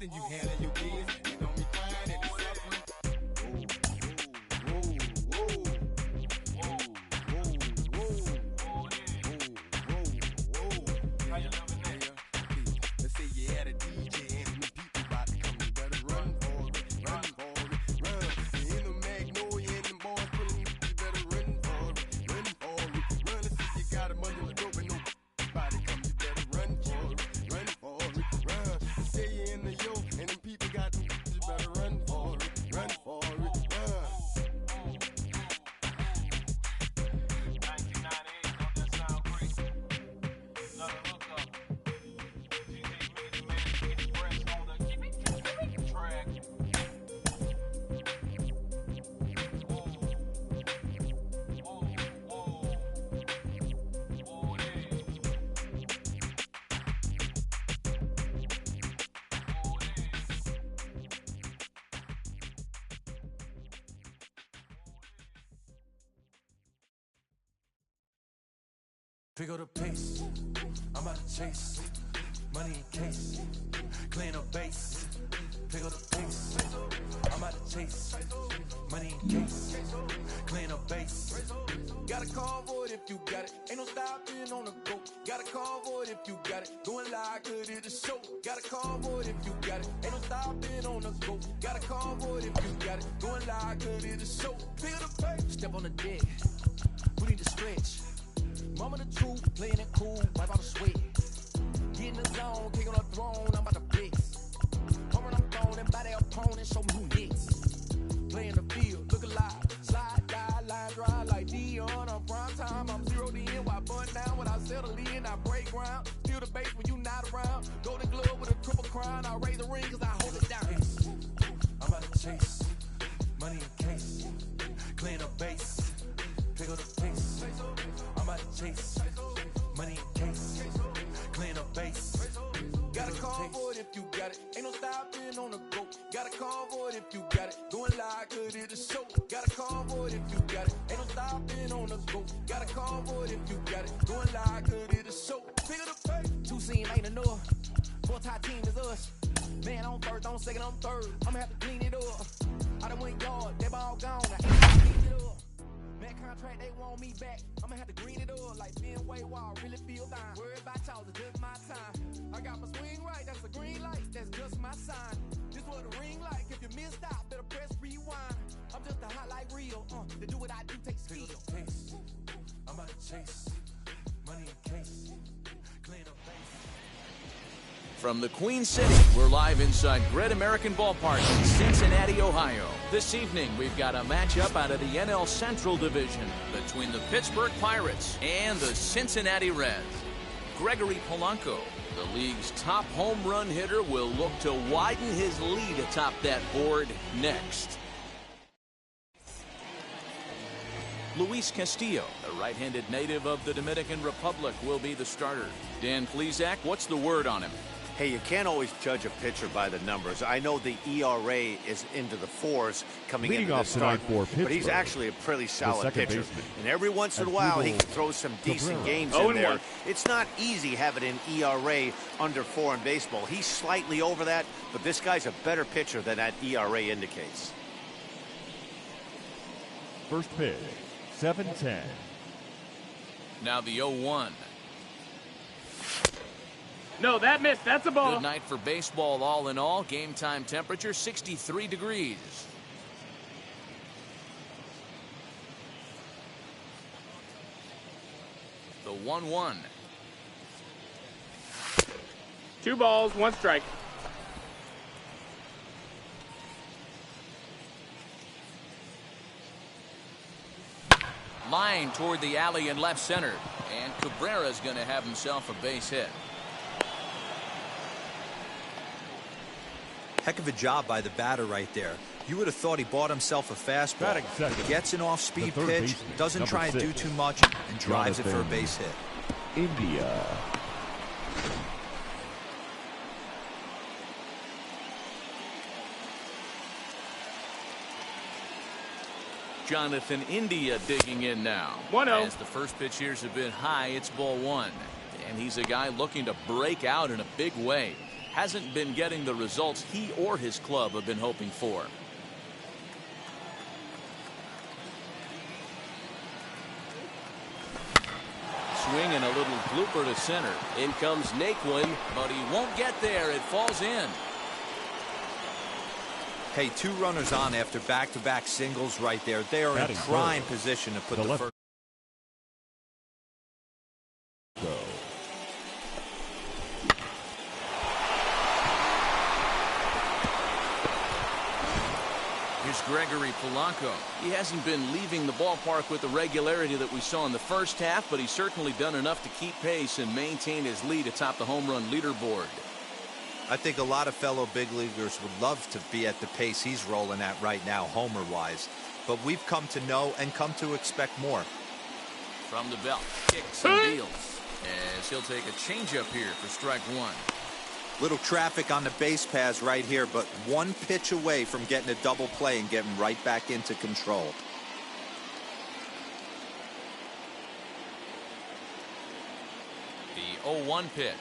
then you handle your kids. You don't be crying and suffering. How you loving that? Let's say you had a DJ and some people about to come. You better run for it, run for it, run. You in the Magnolia and them boys pulling you. You better run for it, run for it, run. Let's say you got them under the rope and nobody come. You better run for it, run for it, run. Let's say you in the yoke and them people got them. You better run for it, run for it, run. 1998, don't that sound great? Another hookup. Pick up the pace, I'm out to chase, money in case, clean up base. Pick up the pace, I'm out to chase, money in case, clean up base. Got a call for it if you got it, ain't no stopping on the go. Got a call for it if you got it, going live, good at the show. Got a call for it if you got it, ain't no stopping on the go. Got a call for it if you got it, going live, good at the show. Pick up the pace, step on the deck, we need to stretch. Mama the truth, playing it cool, wipe out the sweat. Get in the zone, kick on the throne, I'm about to flex. Home run, I'm throwing, and by their opponent, show me who next. Play in the field, look alive, slide, die, line, dry like Dion. On prime time, I'm 0 to end, while bun down when I settle in, I break ground. Feel the bass when you not around. Golden glove with a triple crown, I raise the ring cause I hold it down. I'm out to chase, money in case, clean up base. Pick up the pace, I'm out to chase, money in case, clean up base. Got a call for it if you got it, ain't no stopping on the go. Got a call for it if you got it, going live, good at the show. Got a call for it if you got it, ain't no stopping on the go. Got a call for it if you got it, going live, good at the show. Pick up the pace. Two scene ain't enough, 4-tie team is us. Man on first, on second, on third, I'ma have to clean it up. I done went yard, they ball gone, I ain't gonna clean it up. That contract, they want me back. I'ma have to green it up like Ben Way Wall, really feel fine. Worried about y'all, it's just my time. I got my swing right, that's a green light, that's just my sign. This what a ring like, if you missed out, better press rewind. I'm just a highlight reel, to do what I do takes skill. Pick up the pace, I'm out to chase, money in case, clean up base. From the Queen City, we're live inside Great American Ballpark in Cincinnati, Ohio. This evening, we've got a matchup out of the NL Central Division between the Pittsburgh Pirates and the Cincinnati Reds. Gregory Polanco, the league's top home run hitter, will look to widen his lead atop that board next. Luis Castillo, the right-handed native of the Dominican Republic, will be the starter. Dan Plesac, what's the word on him? Hey, you can't always judge a pitcher by the numbers. I know the ERA is into the 4s coming Leading into off the start, tonight for but he's actually a pretty solid pitcher. baseman. And every once in a while, he can throw some decent games in there. It's not easy having an ERA under 4 in baseball. He's slightly over that, but this guy's a better pitcher than that ERA indicates. First pitch, 7-10. Now the 0-1. No, that missed. That's a ball. Good night for baseball all in all. Game time temperature 63 degrees. The 1-1. 2 balls, 1 strike. Line toward the alley in left center. And Cabrera's going to have himself a base hit. Heck of a job by the batter right there. You would have thought he bought himself a fastball. Gets an off-speed pitch, doesn't try and do too much, and drives it for a base hit. India. Jonathan India digging in now. 1-0. As the first pitch here's a bit high, it's ball 1. And he's a guy looking to break out in a big way. hasn't been getting the results he or his club have been hoping for. Swing and a little blooper to center. In comes Naquin, But he won't get there. It falls in. Hey, 2 runners on after back-to-back singles right there. They are in prime position to put the first. Here's Gregory Polanco. He hasn't been leaving the ballpark with the regularity that we saw in the first half, but he's certainly done enough to keep pace and maintain his lead atop the home run leaderboard. I think a lot of fellow big leaguers would love to be at the pace he's rolling at right now, homer-wise. But we've come to know and come to expect more. From the belt, kicks and deals. As he'll take a changeup here for strike 1. Little traffic on the base paths right here, but 1 pitch away from getting a double play and getting right back into control. The 0-1 pitch.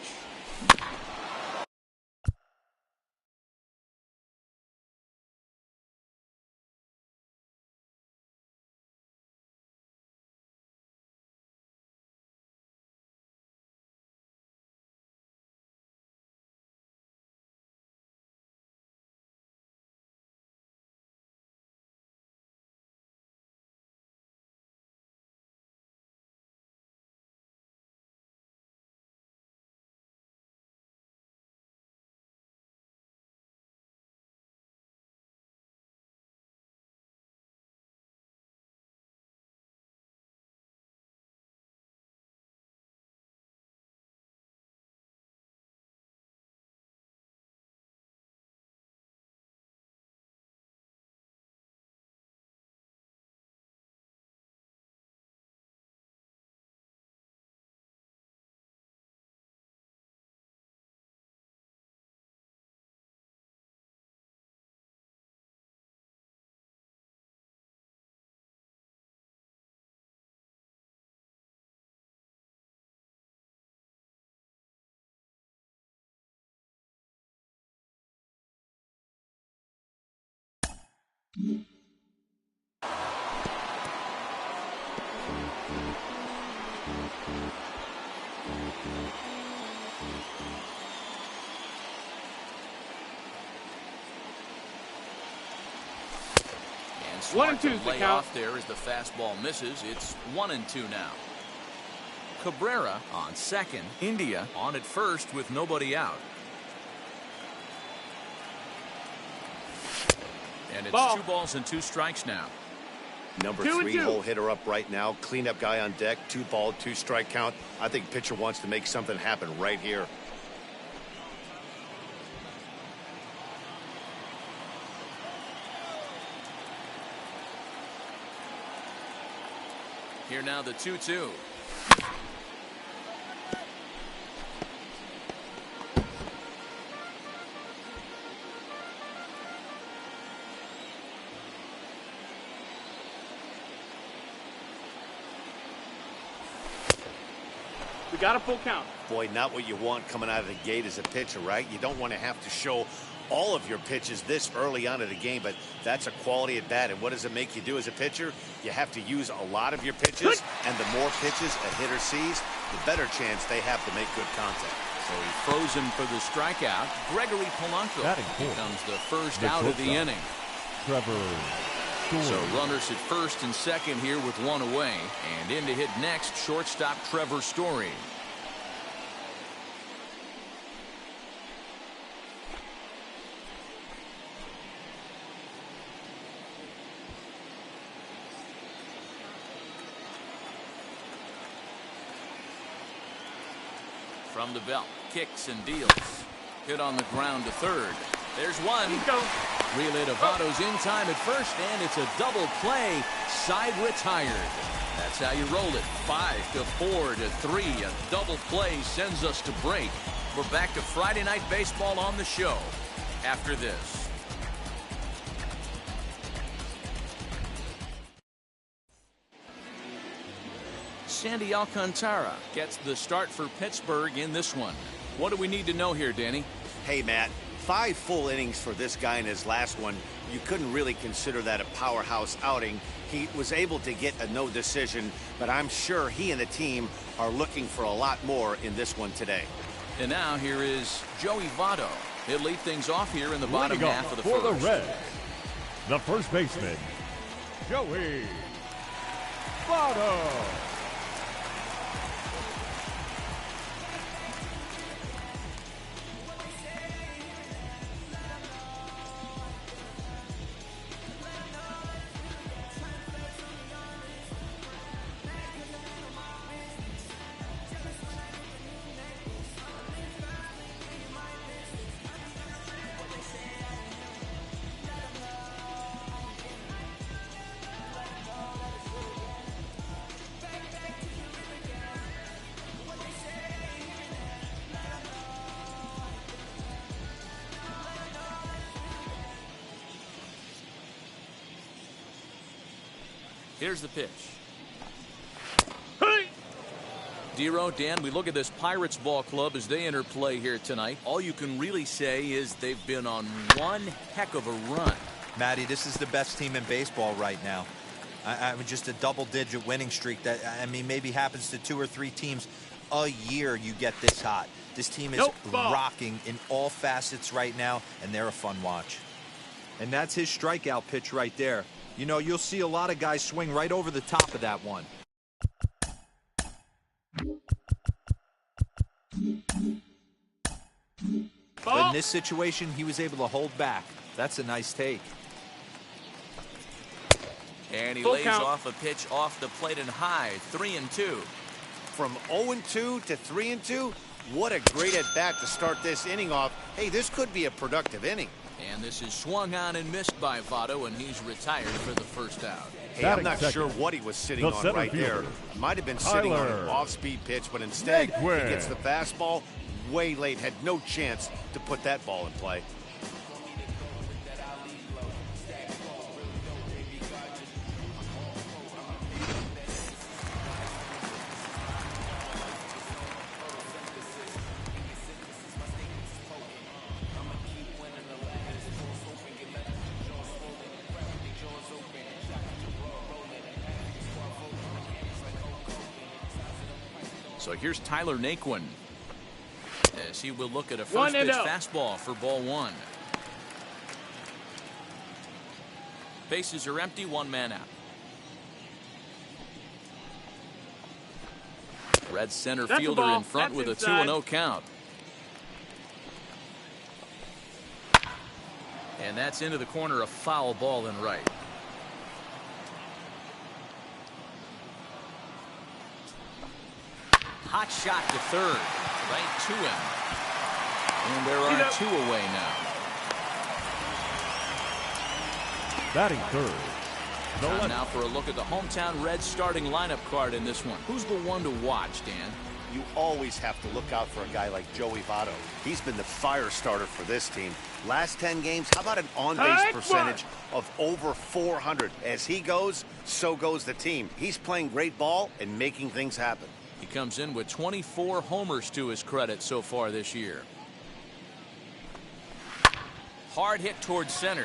And 1 and 2 is the lay count. off there as the fastball misses. It's 1-2 now. Cabrera on second. India on at first with nobody out. And it's Ball. 2 balls and 2 strikes now. Number 2 and 3 2. hole hitter up right now. Cleanup guy on deck. 2 ball, 2 strike count. I think pitcher wants to make something happen right here. Here now the 2-2. We got a full count. Boy, not what you want coming out of the gate as a pitcher, right? You don't want to have to show all of your pitches this early on in the game, but that's a quality at bat. And what does it make you do as a pitcher? You have to use a lot of your pitches, and the more pitches a hitter sees, the better chance they have to make good contact. So he throws him for the strikeout. Gregory Polanco becomes the first out of the inning. Trevor Story. So runners at first and second here with 1 away. And in to hit next, shortstop Trevor Story. From the belt, kicks and deals. Hit on the ground to third. There's one. Relay to Votto's in time at first, and it's a double play. Side retired. That's how you roll it. 5-4-3. A double play sends us to break. We're back to Friday Night Baseball on the show after this. Sandy Alcantara gets the start for Pittsburgh in this one. What do we need to know here, Danny? Hey, Matt, 5 full innings for this guy in his last one. You couldn't really consider that a powerhouse outing. He was able to get a no decision, but I'm sure he and the team are looking for a lot more in this one today. And now here is Joey Votto. He'll lead things off here in the bottom half of the for first. the Reds, the first baseman, Joey Votto. Here's the pitch. Dero, Dan, we look at this Pirates ball club as they enter play here tonight. All you can really say is they've been on one heck of a run. Matty, this is the best team in baseball right now. I mean, just a double-digit winning streak that, I mean, maybe happens to 2 or 3 teams a year you get this hot. This team is rocking in all facets right now, and they're a fun watch. And that's his strikeout pitch right there. You know, you'll see a lot of guys swing right over the top of that one. But in this situation, he was able to hold back. That's a nice take. And he lays off a pitch off the plate and high, 3-2. From 0-2 to 3-2, what a great at-bat to start this inning off. Hey, this could be a productive inning. And this is swung on and missed by Votto, and he's retired for the first out. Hey, I'm not sure what he was sitting on right there. Might have been sitting on an off-speed pitch, but instead he gets the fastball way late. Had no chance to put that ball in play. So here's Tyler Naquin as he will look at a first pitch fastball for ball 1. Bases are empty, 1 man out. Red center fielder in front with a 2-0 count. And that's into the corner, a foul ball in right. Hot shot to third, right to him. And there are 2 away now. Batting third. Time now for a look at the hometown Reds starting lineup card in this one. Who's the one to watch, Dan? You always have to look out for a guy like Joey Votto. He's been the fire starter for this team. Last 10 games, how about an on-base percentage of over 400? As he goes, so goes the team. He's playing great ball and making things happen. He comes in with 24 homers to his credit so far this year. Hard hit towards center.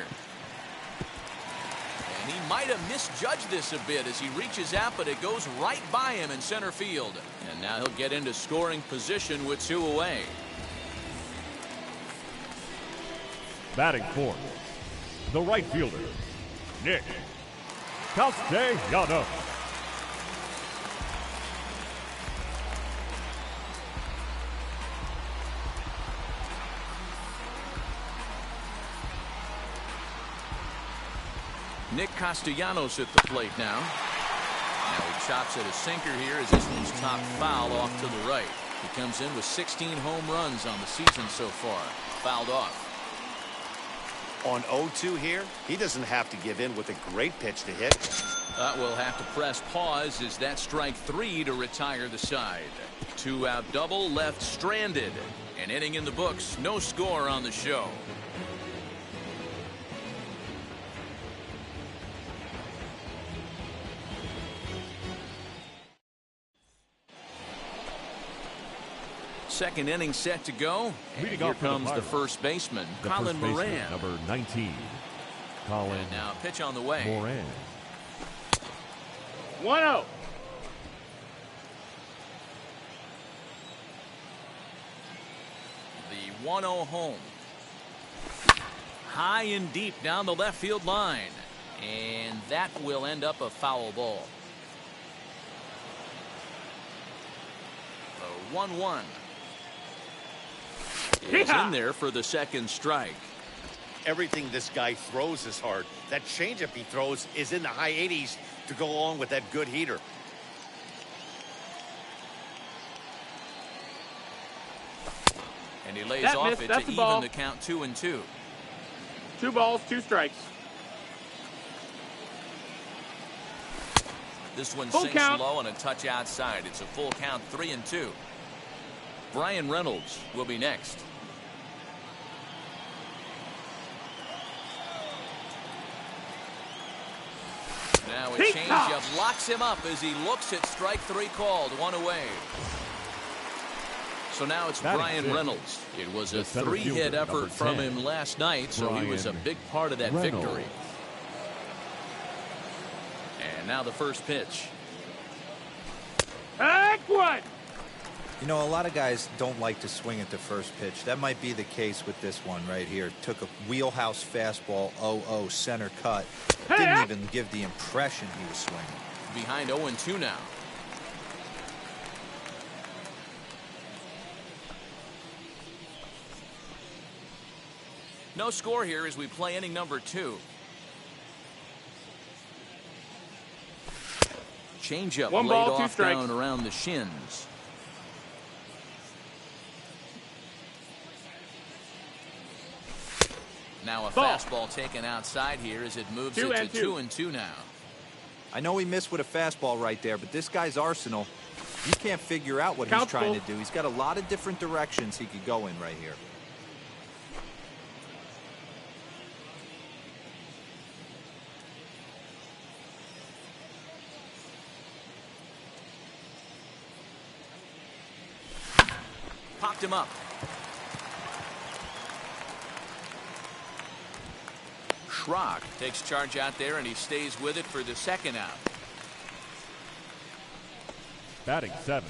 And he might have misjudged this a bit as he reaches out, but it goes right by him in center field. And now he'll get into scoring position with 2 away. Batting fourth, the right fielder, Nick Castellanos. Nick Castellanos at the plate now. Now he chops at a sinker here as this one's top foul off to the right. He comes in with 16 home runs on the season so far. Fouled off. On 0-2 here, he doesn't have to give in with a great pitch to hit. We'll have to press pause as that strike 3 to retire the side. 2-out double left stranded. An inning in the books, no score on the show. second inning set to go. And here comes the first baseman, Colin Moran. Number 19, Colin. And now pitch on the way. Moran. 1-0. The 1-0 home. High and deep down the left field line. And that will end up a foul ball. The 1-1. Is in there for the second strike. Everything this guy throws is hard. That changeup he throws is in the high 80s to go along with that good heater. And he lays That off missed. it That's to the ball. even the count 2-2. 2 balls, 2 strikes. This one Full sinks count. low and a touch outside. It's a full count, 3-2. Brian Reynolds will be next. Now a changeup locks him up as he looks at strike 3 called. 1 away. So now it's Brian Reynolds. It was a 3-hit effort from him last night, so he was a big part of that victory. And now the first pitch. One. You know, a lot of guys don't like to swing at the first pitch. That might be the case with this one right here. Took a wheelhouse fastball, 0-0 center cut. Didn't even give the impression he was swinging. Behind 0-2 now. No score here as we play inning number 2. Changeup 1 laid ball, 2 off strikes. down around the shins. Now a fastball taken outside here as it moves it to 2-2 now. I know he missed with a fastball right there, but this guy's arsenal, you can't figure out what he's trying to do. He's got a lot of different directions he could go in right here. Popped him up. Schrock takes charge out there, and he stays with it for the second out. Batting 7,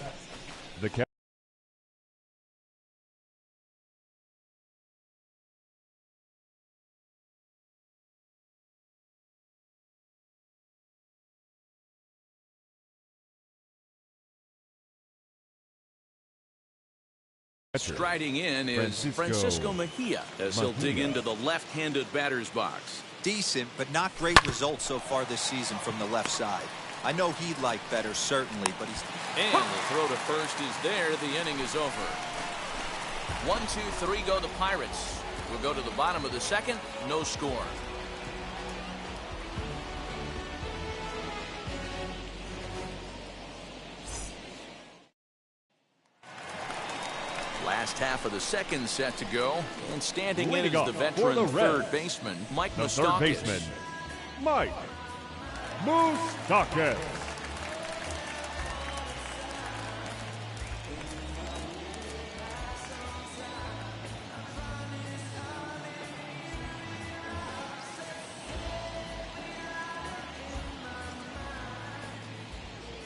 the catcher. Striding in is Francisco Mejia as he'll dig into the left-handed batter's box. Decent, but not great results so far this season from the left side. I know he'd like better, certainly, but he's... And the throw to first is there. The inning is over. 1, 2, 3 go the Pirates. We'll go to the bottom of the second. No score. Last half of the second set to go, and standing in is the veteran third baseman, Mike Moustakas. Third baseman, Mike Moustakas.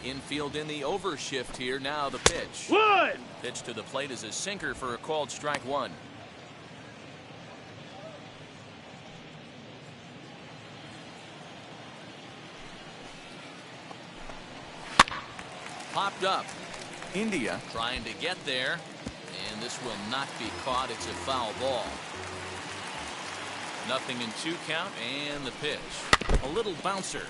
Infield in the overshift here. Now the pitch. Pitch to the plate is a sinker for a called strike 1. Popped up. India trying to get there, and this will not be caught. It's a foul ball. 0-2 count, and the pitch. A little bouncer.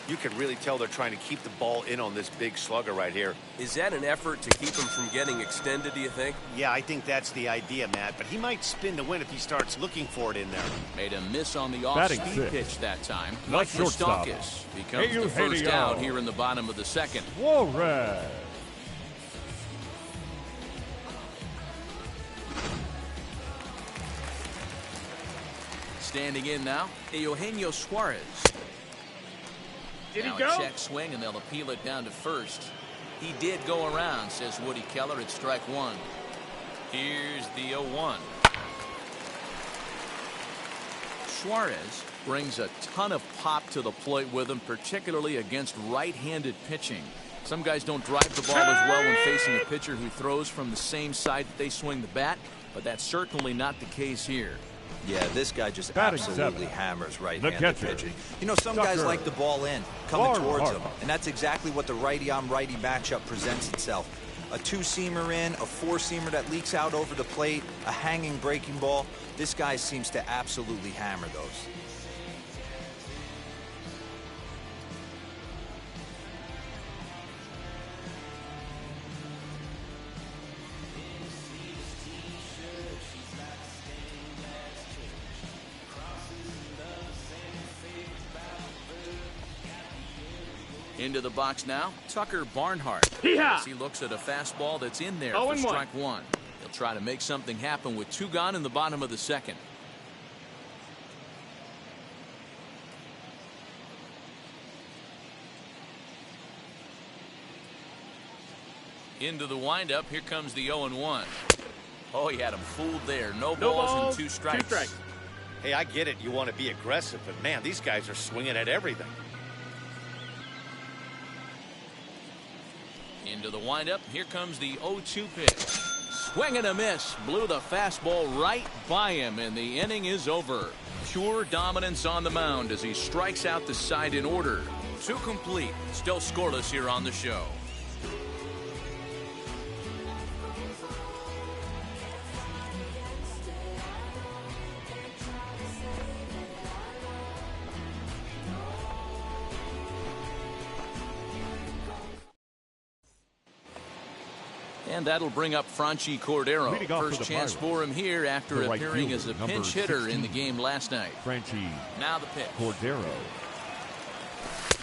You can really tell they're trying to keep the ball in on this big slugger right here. Is that an effort to keep him from getting extended, do you think? Yeah, I think that's the idea, Matt. But he might spin to win if he starts looking for it in there. Made a miss on the off-speed pitch that time. Mike shortstop Moustakas becomes the first out here in the bottom of the second. Suarez. Standing in now, Eugenio Suarez. Did now he go? A check swing, and they'll appeal it down to first. He did go around, says Woody Keller at strike one. Here's the 0-1. Suarez brings a ton of pop to the plate with him, particularly against right-handed pitching. Some guys don't drive the ball as well when facing a pitcher who throws from the same side that they swing the bat, but that's certainly not the case here. Yeah, this guy just Batting absolutely seven. hammers The right-handed catcher. pitching. You know, some guys Tucker. like the ball in, coming towards Barnhart. them, and that's exactly what the righty-on-righty matchup presents itself. A two-seamer in, a four-seamer that leaks out over the plate, a hanging breaking ball. This guy seems to absolutely hammer those. Into the box now, Tucker Barnhart. As he looks at a fastball that's in there for strike one. He'll try to make something happen with two gone in the bottom of the second. Into the windup, here comes the 0-1. Oh, he had him fooled there. No balls and two strikes. Hey, I get it. You want to be aggressive, but man, these guys are swinging at everything. Into the windup, here comes the 0-2 pitch. Swing and a miss. Blew the fastball right by him, and the inning is over. Pure dominance on the mound as he strikes out the side in order. Two complete. Still scoreless here on the show. And that'll bring up Franchi Cordero. First chance for him here after appearing as a pinch hitter in the game last night. Franchi Now the pitch. Cordero.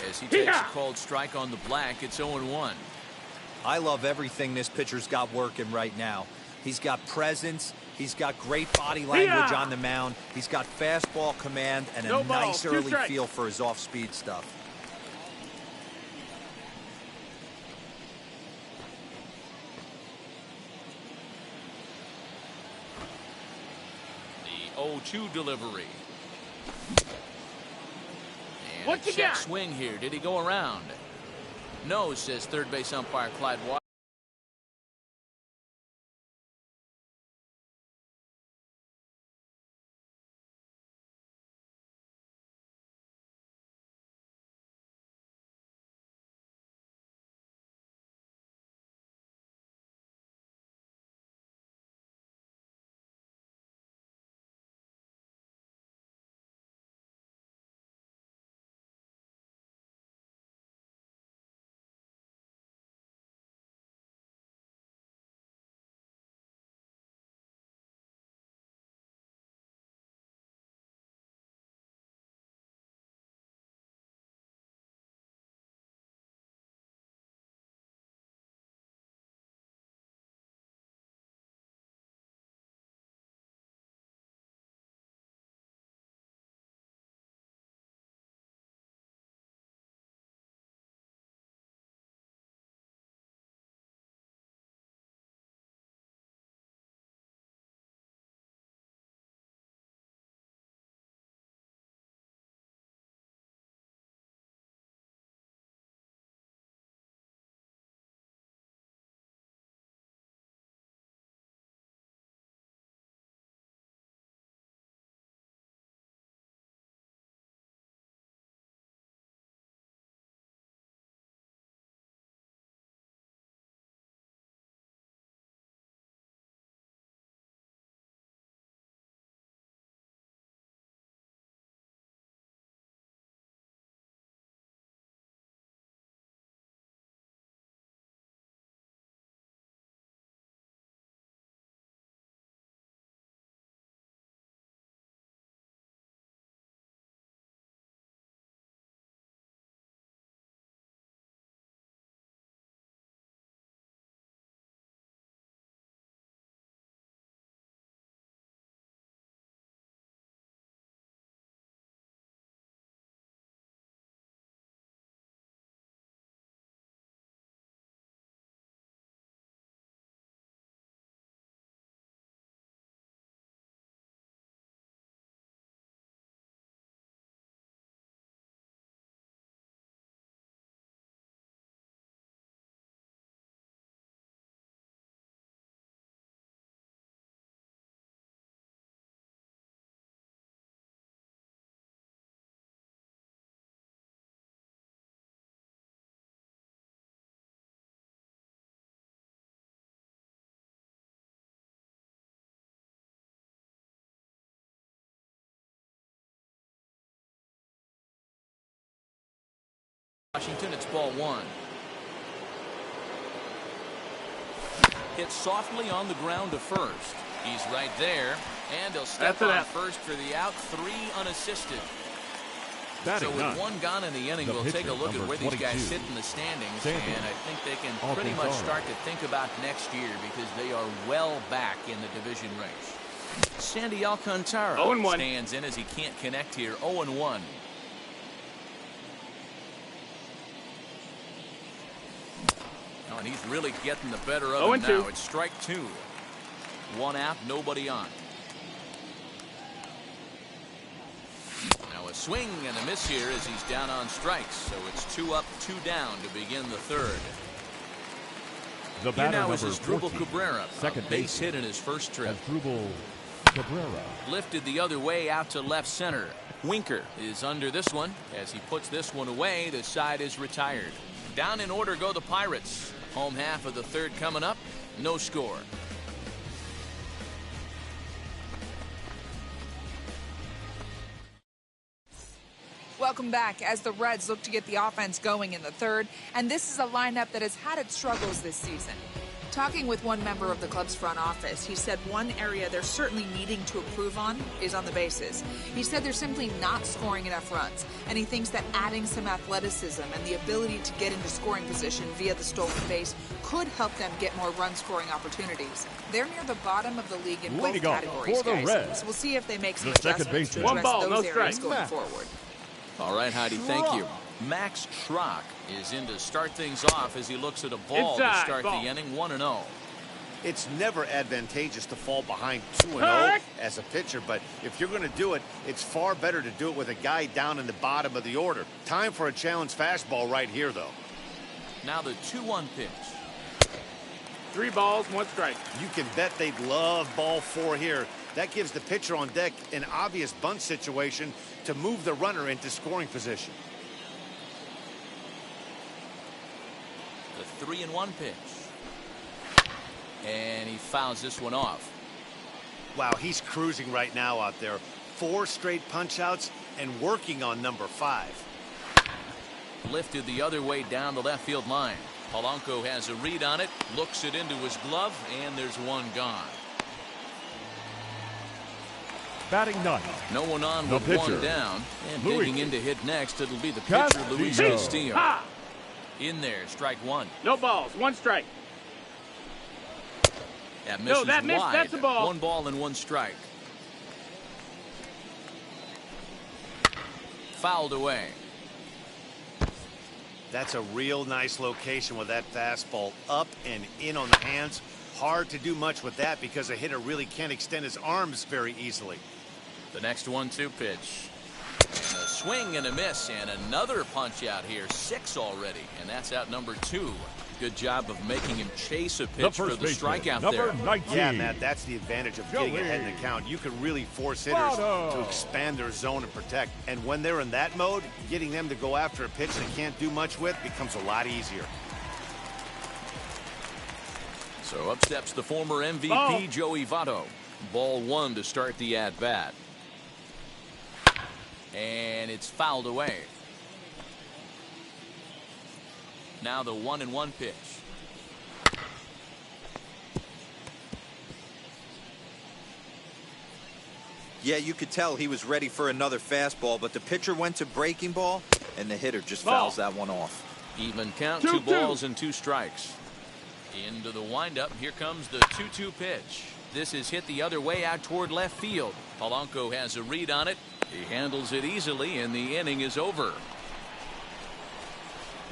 As he takes a called strike on the black, it's 0-1. I love everything this pitcher's got working right now. He's got presence. He's got great body language on the mound. He's got fastball command and a nice early feel for his off-speed stuff. The 0-2 delivery. And What you check got? swing here. Did he go around? No, says third base umpire Clyde Watt. Washington, it's ball one. Hit softly on the ground to first. He's right there, and he'll step on first for the out. 3 unassisted. So with 1 gone in the inning, we'll take a look at where these guys sit in the standings, and I think they can pretty much start to think about next year because they are well back in the division race. Sandy Alcantara stands in as he can't connect here. 0-1. Oh, and he's really getting the better of him now. It's strike 2. 1 out, nobody on. Now a swing and a miss here as he's down on strikes. So it's 2 up, 2 down to begin the third. The Here batter now is number Asdrubal 14, Cabrera, second base hit in his first trip. Asdrubal Cabrera. Lifted the other way out to left center. Winker is under this one. As he puts this one away, the side is retired. Down in order go the Pirates. Home half of the third coming up. No score. Welcome back as the Reds look to get the offense going in the third, and this is a lineup that has had its struggles this season. Talking with one member of the club's front office, he said one area they're certainly needing to improve on is on the bases. He said they're simply not scoring enough runs, and he thinks that adding some athleticism and the ability to get into scoring position via the stolen base could help them get more run-scoring opportunities. They're near the bottom of the league in both categories, guys, so we'll see if they make some adjustments to address those areas going forward. All right, Heidi, thank you. Max Schrock is in to start things off as he looks at a ball to start the inning. 1-0. It's never advantageous to fall behind 2-0 as a pitcher, but if you're going to do it, it's far better to do it with a guy down in the bottom of the order. Time for a challenge fastball right here, though. Now the 2-1 pitch. 3 balls, 1 strike. You can bet they'd love ball 4 here. That gives the pitcher on deck an obvious bunt situation to move the runner into scoring position. The 3-1 pitch. And he fouls this one off. Wow, he's cruising right now out there. 4 straight punch-outs and working on number 5. Lifted the other way down the left field line. Polanco has a read on it, looks it into his glove, and there's 1 gone. Batting 9. No one on with pitcher, 1 down. And Louis. digging in to hit next, it'll be the pitcher, Luis Castillo. Ha! In there, strike 1. No balls, 1 strike. That misses that missed, wide. that's a ball. 1 ball and 1 strike. Fouled away. That's a real nice location with that fastball up and in on the hands. Hard to do much with that because a hitter really can't extend his arms very easily. The next 1-2 pitch. And a swing and a miss, and another punch out here. 6 already, and that's out number 2. Good job of making him chase a pitch for the strikeout there. 19. Yeah, Matt, that's the advantage of getting ahead in the count. You can really force hitters to expand their zone and protect. And when they're in that mode, getting them to go after a pitch they can't do much with becomes a lot easier. So up steps the former MVP, Joey Votto. Ball 1 to start the at-bat. And it's fouled away. Now the 1-1 pitch. Yeah, you could tell he was ready for another fastball, but the pitcher went to breaking ball, and the hitter just fouls that one off. Even count, 2 balls and 2 strikes. Into the windup, here comes the 2-2 pitch. This is hit the other way out toward left field. Polanco has a read on it. He handles it easily, and the inning is over.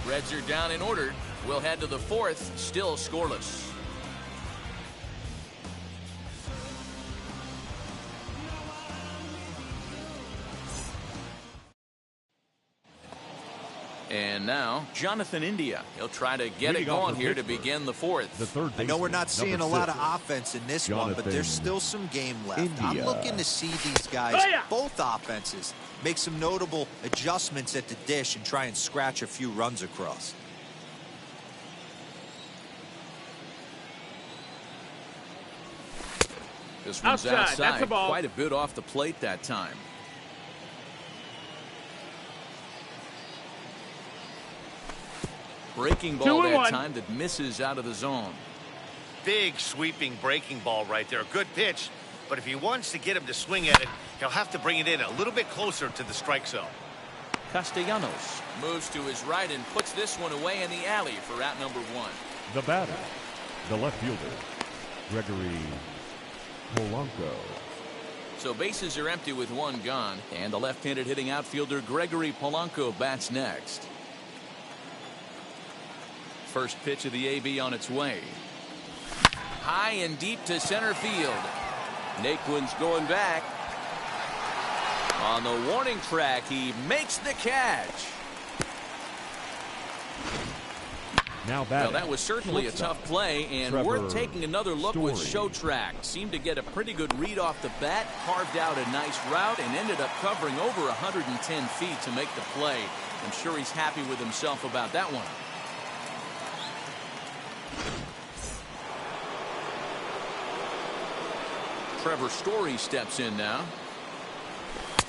Reds are down in order. We'll head to the 4th, still scoreless. And now, Jonathan India. He'll try to get it going here to begin the 4th. The third I know we're not baseman, seeing a number lot 6. of offense in this one, but there's still some game left. India. I'm looking to see these guys, both offenses, make some notable adjustments at the dish and try and scratch a few runs across. This one's outside. That's a ball. Quite a bit off the plate that time. Breaking ball that time that misses out of the zone. Big sweeping breaking ball right there. Good pitch. But if he wants to get him to swing at it, he'll have to bring it in a little bit closer to the strike zone. Castellanos moves to his right and puts this one away in the alley for out number 1. The batter, the left fielder, Gregory Polanco. So bases are empty with 1 gone, and the left-handed hitting outfielder Gregory Polanco bats next. First pitch of the AB on its way. High and deep to center field. Naquin's going back. On the warning track, he makes the catch. Now well, that was certainly a tough play, and worth taking another look with Showtrack. Seemed to get a pretty good read off the bat, carved out a nice route, and ended up covering over 110 feet to make the play. I'm sure he's happy with himself about that one. Trevor Story steps in now.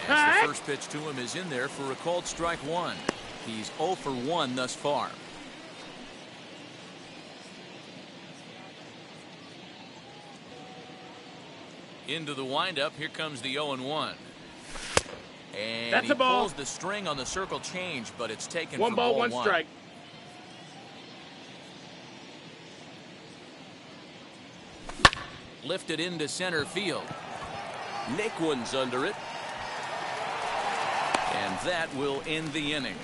As the first pitch to him is in there for a called strike 1. He's 0 for 1 thus far. Into the windup. Here comes the 0-1. And That's he a ball. pulls the string on the circle change, but it's taken 1 for ball, ball 1 strike. Lifted into center field. Naquin's under it. And that will end the inning.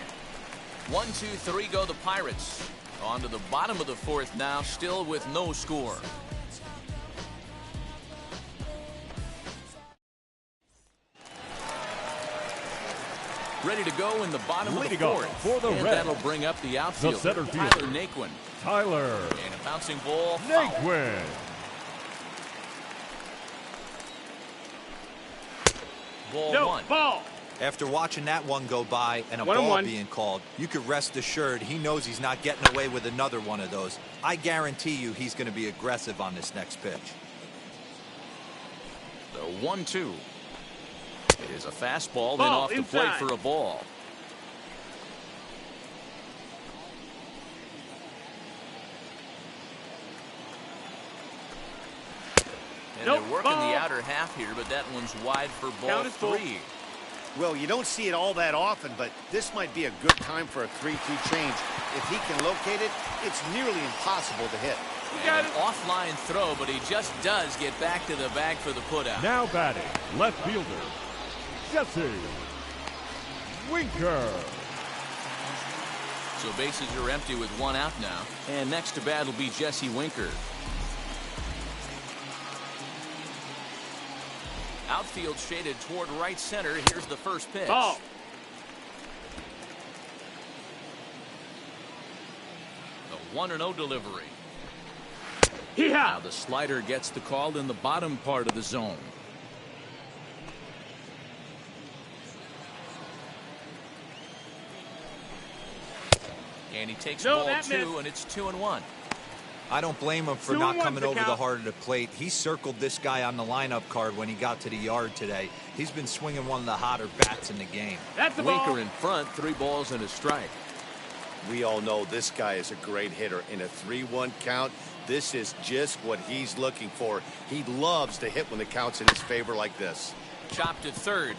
1, 2, 3 go the Pirates. On to the bottom of the 4th now, still with no score. Ready to go in the bottom of the 4th. For the and Reds. that'll bring up the outfielder, center fielder, Tyler Naquin. Tyler And a bouncing ball. Naquin. Ball 1. Ball. After watching that one go by and a ball 1-1. being called, you could rest assured he knows he's not getting away with another one of those. I guarantee you he's going to be aggressive on this next pitch. The 1-2. It is a fastball, then Ball off the inside. plate for a ball. And Nope, they're working ball. the outer half here, but that one's wide for ball Count is full. 3. Well, you don't see it all that often, but this might be a good time for a 3-2 change. If he can locate it, it's nearly impossible to hit. And an offline throw, but he just does get back to the bag for the putout. Now batting, left fielder, Jesse Winker. So bases are empty with 1 out now. And next to bat will be Jesse Winker. Outfield shaded toward right center. Here's the first pitch. Ball. The 1-0 delivery. Yeah. Now the slider gets the call in the bottom part of the zone. And he takes ball 2, missed. and it's 2-1. I don't blame him for 2-1 not coming to over the count. heart of the plate. He circled this guy on the lineup card when he got to the yard today. He's been swinging one of the hotter bats in the game. That's the Winker ball. in front, 3 balls and a strike. We all know this guy is a great hitter. In a 3-1 count, this is just what he's looking for. He loves to hit when the count's in his favor like this. Chopped to third.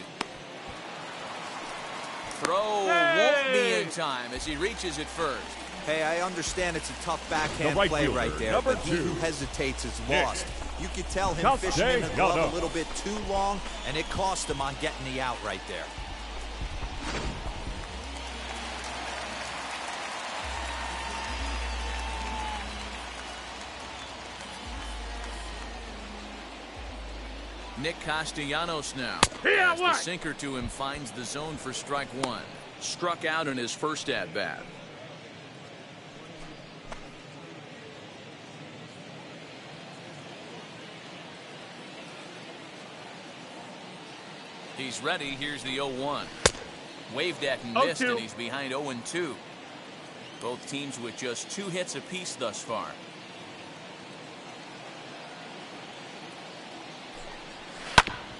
Throw won't be in time as he reaches it first. Hey, I understand it's a tough backhand The right play fielder, right there, number but he 2, who hesitates is Nick lost. You could tell him fishing in the glove Castellanos. a little bit too long, and it cost him on getting the out right there. Nick Castellanos now. Yeah, As the what? sinker to him finds the zone for strike 1. Struck out in his first at-bat. He's ready. Here's the 0-1. Waved at and missed, 0-2. and he's behind 0-2. Both teams with just 2 hits apiece thus far.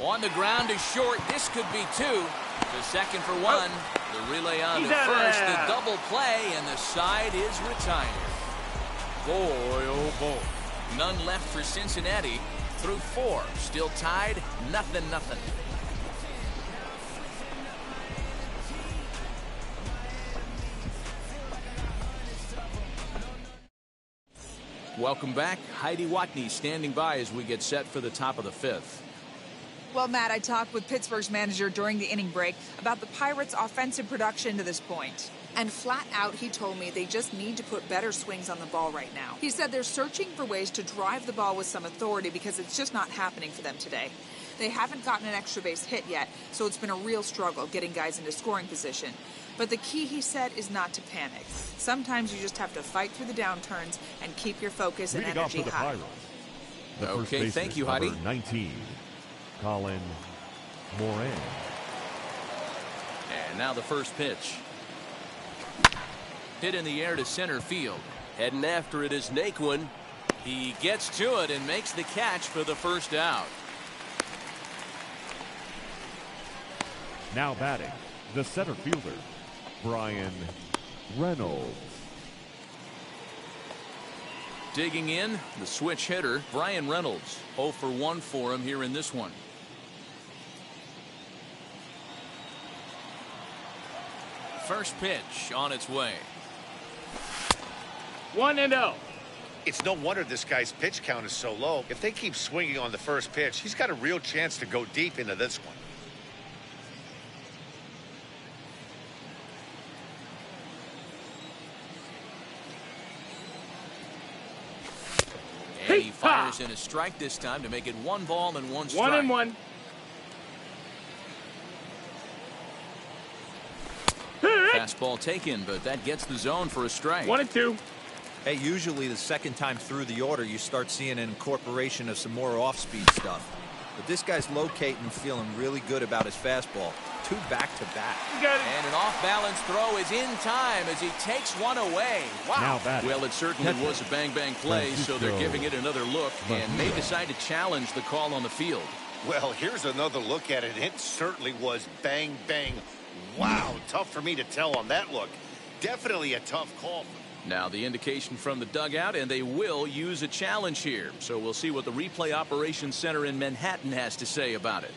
On the ground is short. This could be 2. The second for 1. The relay on to first, the double play, and the side is retired. Boy, oh boy. None left for Cincinnati through 4. Still tied, 0-0. Welcome back. Heidi Watney standing by as we get set for the top of the 5th. Well, Matt, I talked with Pittsburgh's manager during the inning break about the Pirates' offensive production to this point. And flat out, he told me they just need to put better swings on the ball right now. He said they're searching for ways to drive the ball with some authority because it's just not happening for them today. They haven't gotten an extra base hit yet, so it's been a real struggle getting guys into scoring position. But the key, he said, is not to panic. Sometimes you just have to fight through the downturns and keep your focus and energy high. Okay, thank you, Heidi. 19, Colin Moran. And now the first pitch. Hit in the air to center field. Heading after it is Naquin. He gets to it and makes the catch for the first out. Now batting, the center fielder, Brian Reynolds. Digging in, the switch hitter, Brian Reynolds. 0 for 1 for him here in this one. First pitch on its way. 1-0. It's no wonder this guy's pitch count is so low. If they keep swinging on the first pitch, he's got a real chance to go deep into this one. And he fires in a strike this time to make it 1 ball and 1 strike. 1-1. Fastball taken, but that gets the zone for a strike. 1-2. Hey, usually the second time through the order, you start seeing an incorporation of some more off-speed stuff. But this guy's locating and feeling really good about his fastball. 2 back-to-back. And an off-balance throw is in time as he takes one away. Wow. Well, it certainly was a bang-bang play, so they're giving it another look and may decide to challenge the call on the field. Well, here's another look at it. It certainly was bang, bang. Wow, tough for me to tell on that look. Definitely a tough call. Now the indication from the dugout, and they will use a challenge here. So we'll see what the replay operations center in Manhattan has to say about it.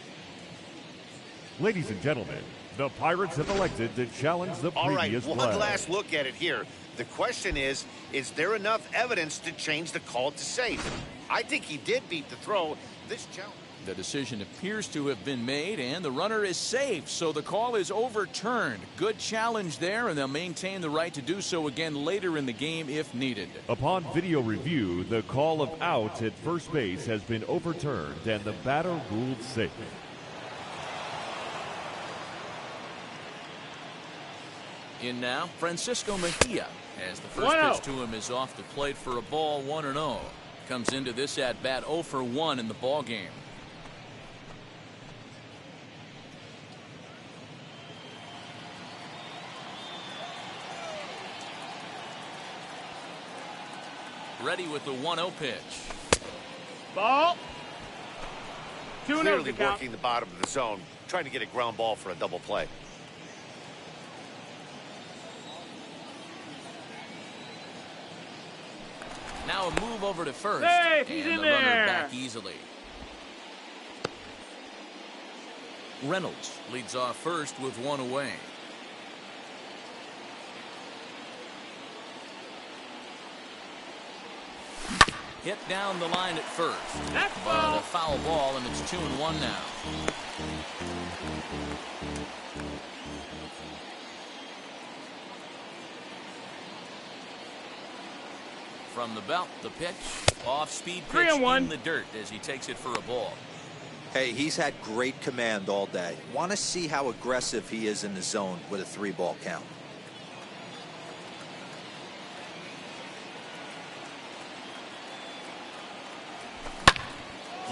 Ladies and gentlemen, the Pirates have elected to challenge the previous play. All right, one last look at it here. The question is there enough evidence to change the call to safe? I think he did beat the throw. This challenge. The decision appears to have been made, and the runner is safe, so the call is overturned. Good challenge there, and they'll maintain the right to do so again later in the game if needed. Upon video review, the call of out at first base has been overturned, and the batter ruled safe. In now, Francisco Mejia, as the first pitch to him is off the plate for a ball, 1-0. Comes into this at-bat 0 for 1 in the ball game. Ready with the 1-0 pitch. Ball. 2-0. Clearly working the bottom of the zone, trying to get a ground ball for a double play. Now a move over to first. Hey, he's and in the there. Runner back easily. Reynolds leads off first with 1 away. Hit down the line at first. That's But a foul ball, and it's 2-1 now. From the belt, the pitch. Off-speed pitch in the dirt as he takes it for a ball. Hey, he's had great command all day. Want to see how aggressive he is in the zone with a 3-ball count.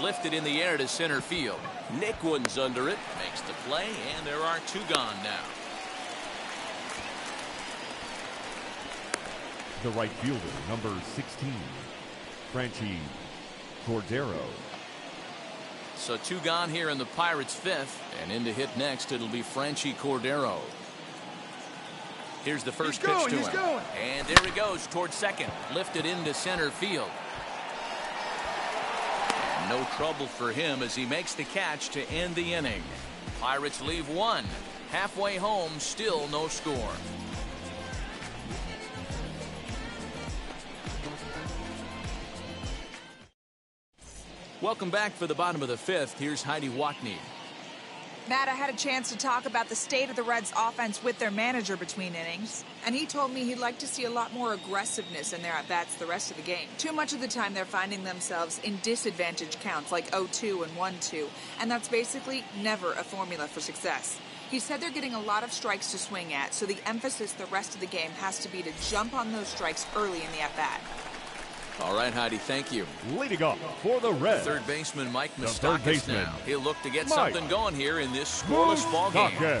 Lifted in the air to center field. Naquin's under it, makes the play, and there are 2 gone now. The right fielder, number 16, Franchi Cordero. So 2 gone here in the Pirates' 5th, and in to hit next, it'll be Franchi Cordero. Here's the first pitch to him. And there he goes towards second. Lifted into center field. And no trouble for him as he makes the catch to end the inning. Pirates leave one. Halfway home, still no score. Welcome back for the bottom of the fifth. Here's Heidi Watney. Matt, I had a chance to talk about the state of the Reds offense with their manager between innings, and he told me he'd like to see a lot more aggressiveness in their at-bats the rest of the game. Too much of the time they're finding themselves in disadvantage counts like 0-2 and 1-2, and that's basically never a formula for success. He said they're getting a lot of strikes to swing at, so the emphasis the rest of the game has to be to jump on those strikes early in the at-bat. All right, Heidi, thank you. Leading off for the Reds, third baseman Mike Moustakas now. He'll look to get something going here in this scoreless ball game.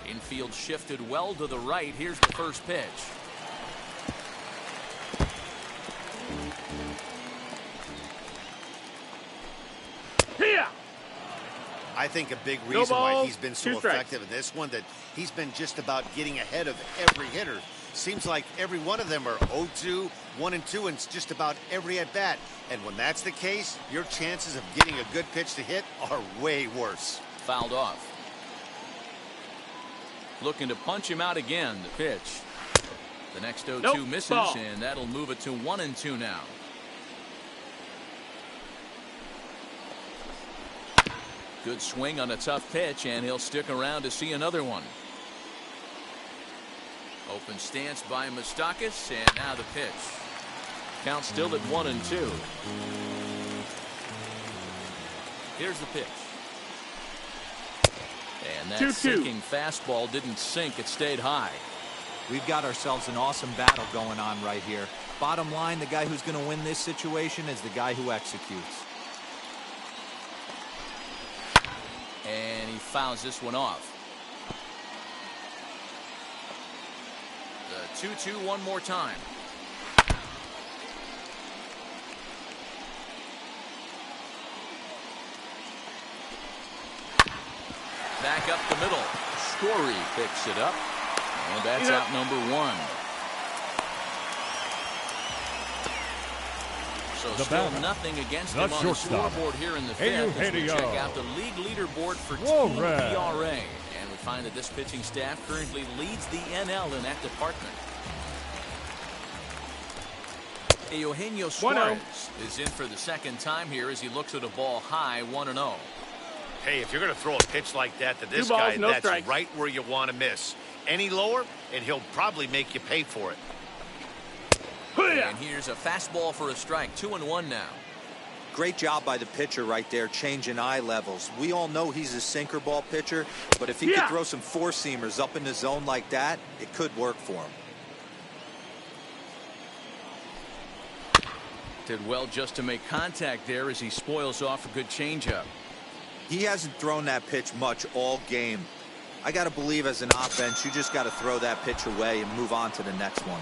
Infield shifted well to the right. Here's the first pitch. Here. I think a big reason why he's been so effective in this one that he's been just about getting ahead of every hitter. Seems like every one of them are 0-2, 1-2, and just about every at-bat. And when that's the case, your chances of getting a good pitch to hit are way worse. Fouled off. Looking to punch him out again. The pitch. The next 0-2 misses, and that'll move it to 1-2 now. Good swing on a tough pitch, and he'll stick around to see another one. Open stance by Moustakas, and now the pitch. Count still at 1-2. Here's the pitch. And that sinking fastball didn't sink. It stayed high. We've got ourselves an awesome battle going on right here. Bottom line, the guy who's going to win this situation is the guy who executes. And he fouls this one off. The 2-2 one more time. Back up the middle. Story picks it up. And that's out number one. So still nothing against him on the scoreboard here in the fifth. As we check out the league leaderboard for team ERA. And we find that this pitching staff currently leads the NL in that department. Eugenio Suarez is in for the second time here as he looks at a ball high 1-0. Hey, if you're going to throw a pitch like that to this guy, that's right where you want to miss. Any lower, and he'll probably make you pay for it. And here's a fastball for a strike. 2-1 now. Great job by the pitcher right there, changing eye levels. We all know he's a sinker ball pitcher, but if he could throw some four-seamers up in the zone like that, it could work for him. Did well just to make contact there as he spoils off a good changeup. He hasn't thrown that pitch much all game. I got to believe as an offense, you just got to throw that pitch away and move on to the next one.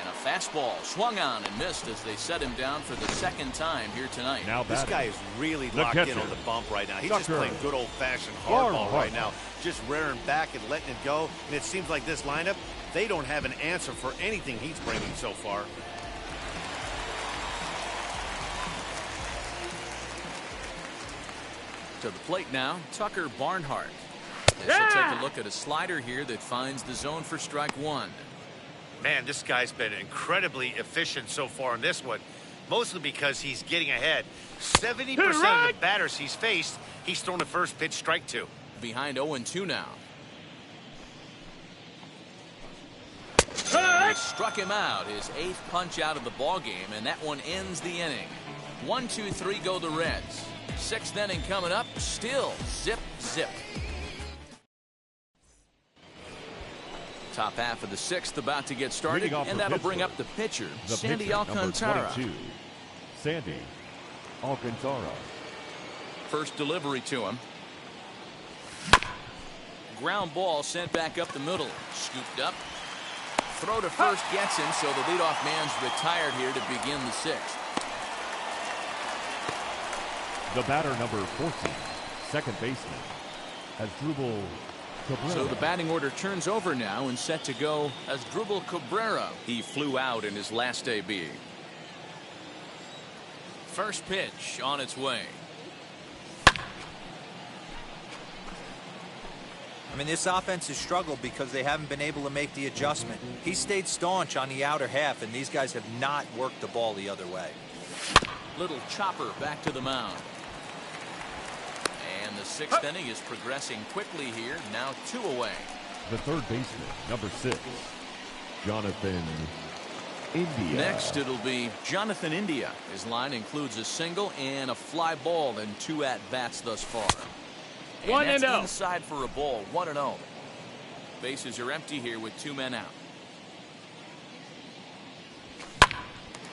And a fastball swung on and missed as they set him down for the second time here tonight. Now this guy is really locked in on the bump right now. He's just playing good old-fashioned hardball right now, just rearing back and letting it go. And it seems like this lineup, they don't have an answer for anything he's bringing so far. To the plate now, Tucker Barnhart. This will take a look at a slider here that finds the zone for strike one. Man, this guy's been incredibly efficient so far in this one. mostly because he's getting ahead. 70% of the batters he's faced, he's thrown a first pitch strike to. Behind 0-2 now. He struck him out, his 8th punch out of the ball game, and that one ends the inning. 1-2-3 go the Reds. 6th inning coming up, still zip, zip. Top half of the 6th about to get started, and that'll bring up the pitcher, Sandy Alcantara. Sandy Alcantara. First delivery to him. Ground ball sent back up the middle. Scooped up. Throw to first gets him, so the leadoff man's retired here to begin the 6th. The batter, number 14, second baseman, Asdrubal Cabrera. So the batting order turns over now and set to go Asdrubal Cabrera. He flew out in his last AB. First pitch on its way. I mean, this offense has struggled because they haven't been able to make the adjustment. He stayed staunch on the outer half, and these guys have not worked the ball the other way. Little chopper back to the mound. And the 6th inning is progressing quickly here. Now 2 away. The third baseman, number 6, Jonathan India. Next, it'll be Jonathan India. His line includes a single and a fly ball and 2 at-bats thus far. And that's inside for a ball, 1-0. Bases are empty here with 2 men out.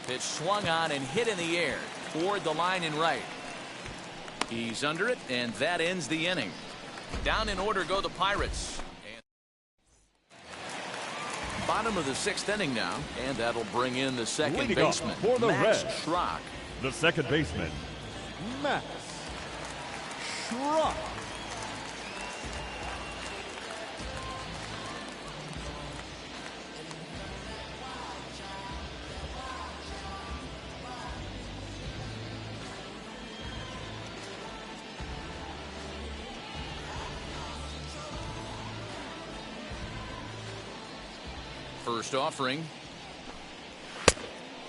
Pitch swung on and hit in the air toward the line and right. He's under it, and that ends the inning. Down in order go the Pirates. And bottom of the 6th inning now, and that'll bring in the second baseman, for the Max Reds. Schrock. The second baseman, Max Schrock. First offering.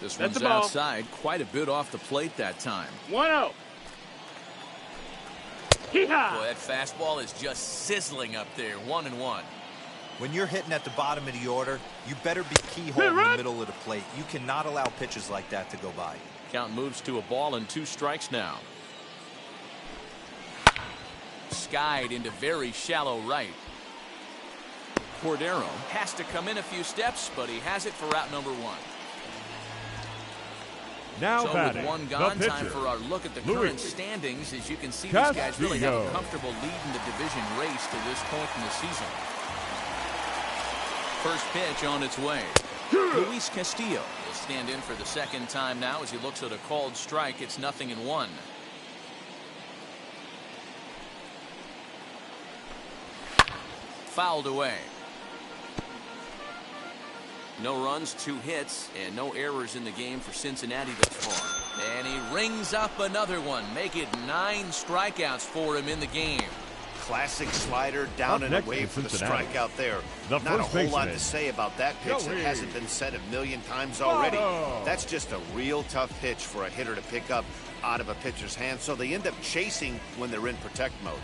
This one's outside, quite a bit off the plate that time. 1-0. Boy, that fastball is just sizzling up there. 1-1. When you're hitting at the bottom of the order, you better be keyhole in the middle of the plate. You cannot allow pitches like that to go by. Count moves to a ball and 2 strikes now. Skied into very shallow right. Cordero has to come in a few steps, but he has it for out number 1. Now so batting, with 1 gone, the time for our look at the current standings. As you can see, these guys really have a comfortable lead in the division race to this point in the season. First pitch on its way. Luis Castillo will stand in for the 2nd time now as he looks at a called strike. It's 0-1. Fouled away. No runs, 2 hits, and no errors in the game for Cincinnati thus far. And he rings up another one. Make it 9 strikeouts for him in the game. Classic slider down and away for the strikeout there. Not a whole lot to say about that pitch that hasn't been said a million times already. That's just a real tough pitch for a hitter to pick up out of a pitcher's hand, so they end up chasing when they're in protect mode.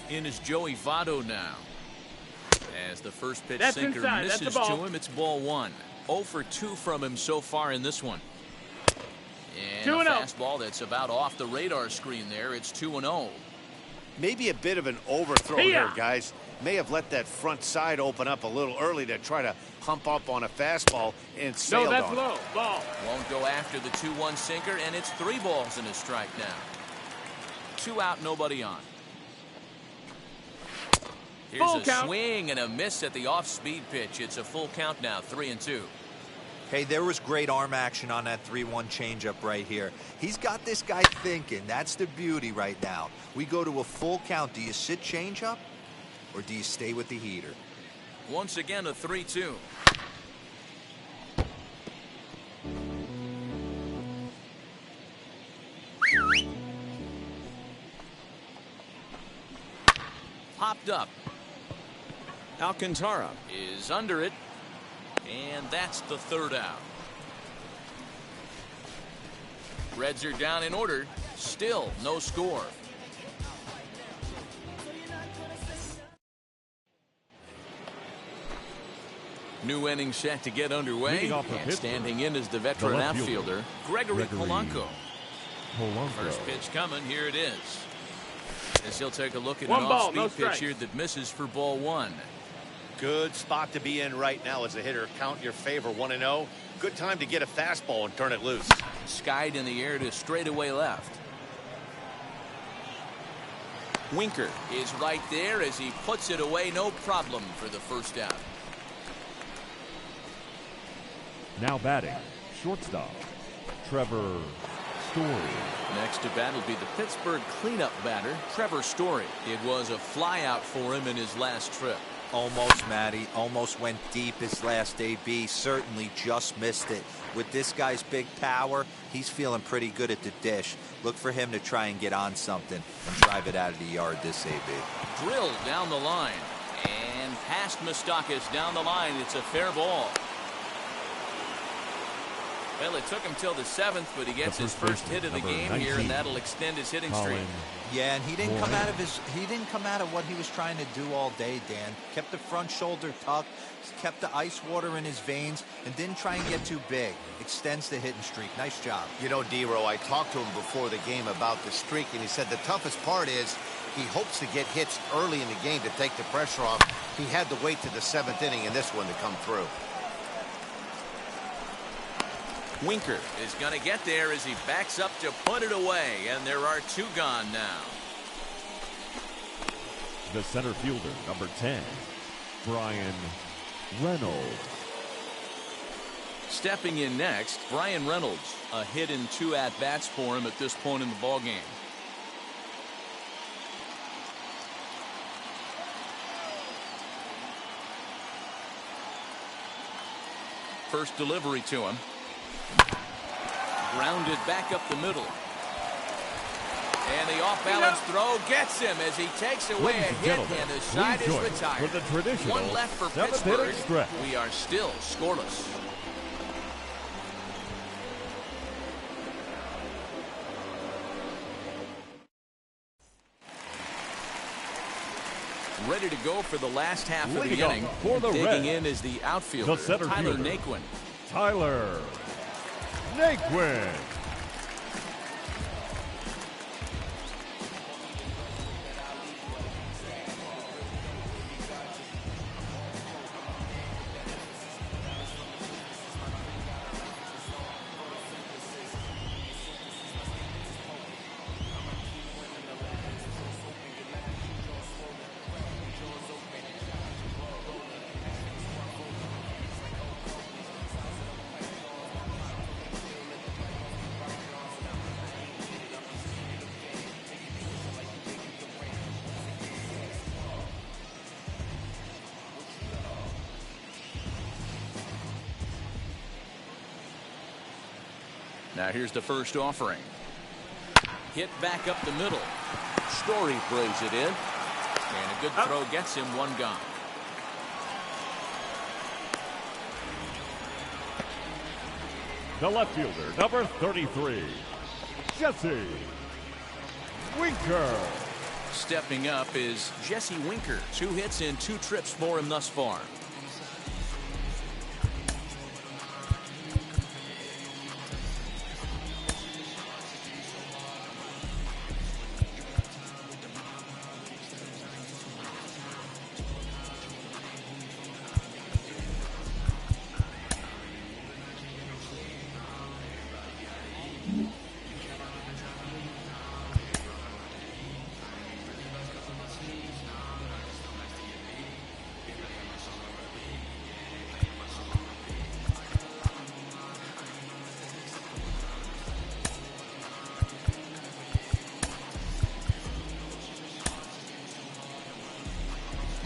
In is Joey Votto now. As the first pitch sinker misses to him, it's ball 1. 0 for 2 from him so far in this one. And a fastball that's about off the radar screen there. It's 2-0. Maybe a bit of an overthrow there, guys. May have let that front side open up a little early to try to hump up on a fastball and sailed on it. No, that's low. Ball. Won't go after the 2-1 sinker, and it's 3 balls and a strike now. 2 out, nobody on. Here's a swing and a miss at the off-speed pitch. It's a full count now, 3-2. Hey, there was great arm action on that 3-1 changeup right here. He's got this guy thinking. That's the beauty right now. We go to a full count. Do you sit changeup or do you stay with the heater? Once again, a 3-2. Popped up. Alcantara is under it. And that's the third out. Reds are down in order. Still no score. New inning set to get underway. And standing in is the veteran outfielder, Gregory Polanco. First pitch coming. Here it is. As he'll take a look at an off-speed pitch here that misses for ball 1. Good spot to be in right now as a hitter. Count your favor, 1-0. Good time to get a fastball and turn it loose. Skied in the air to straightaway left. Winker is right there as he puts it away. No problem for the first out. Now batting, shortstop, Trevor Story. Next to bat will be the Pittsburgh cleanup batter, Trevor Story. It was a flyout for him in his last trip. Almost, Matty. Almost went deep his last AB. Certainly just missed it. With this guy's big power, he's feeling pretty good at the dish. Look for him to try and get on something and drive it out of the yard this AB. Drilled down the line. And past Moustakas down the line. It's a fair ball. Well, it took him till the 7th, but he gets his first hit of the game here, and that'll extend his hitting streak. Yeah, and he didn't come out of what he was trying to do all day, Dan. Kept the front shoulder tucked, kept the ice water in his veins, and didn't try and get too big. Extends the hitting streak. Nice job. You know, D-Row, I talked to him before the game about the streak, and he said the toughest part is he hopes to get hits early in the game to take the pressure off. He had to wait to the 7th inning in this one to come through. Winker is going to get there as he backs up to put it away, and there are 2 gone now. The center fielder, number 10, Brian Reynolds. Stepping in next, Brian Reynolds. A hit in 2 at-bats for him at this point in the ballgame. First delivery to him. Grounded back up the middle. And the off-balance throw gets him as he takes away a hit, and the side is retired. For the traditional 1 left for Pittsburgh. We are still scoreless. Ready to go for the last half of the inning. Digging in is the outfielder, Tyler Naquin. Tyler Naquin. Now here's the first offering. Hit back up the middle. Story plays it in. And a good throw gets him 1 gone. The left fielder, number 33, Jesse Winker. Stepping up is Jesse Winker. 2 hits in 2 trips for him thus far.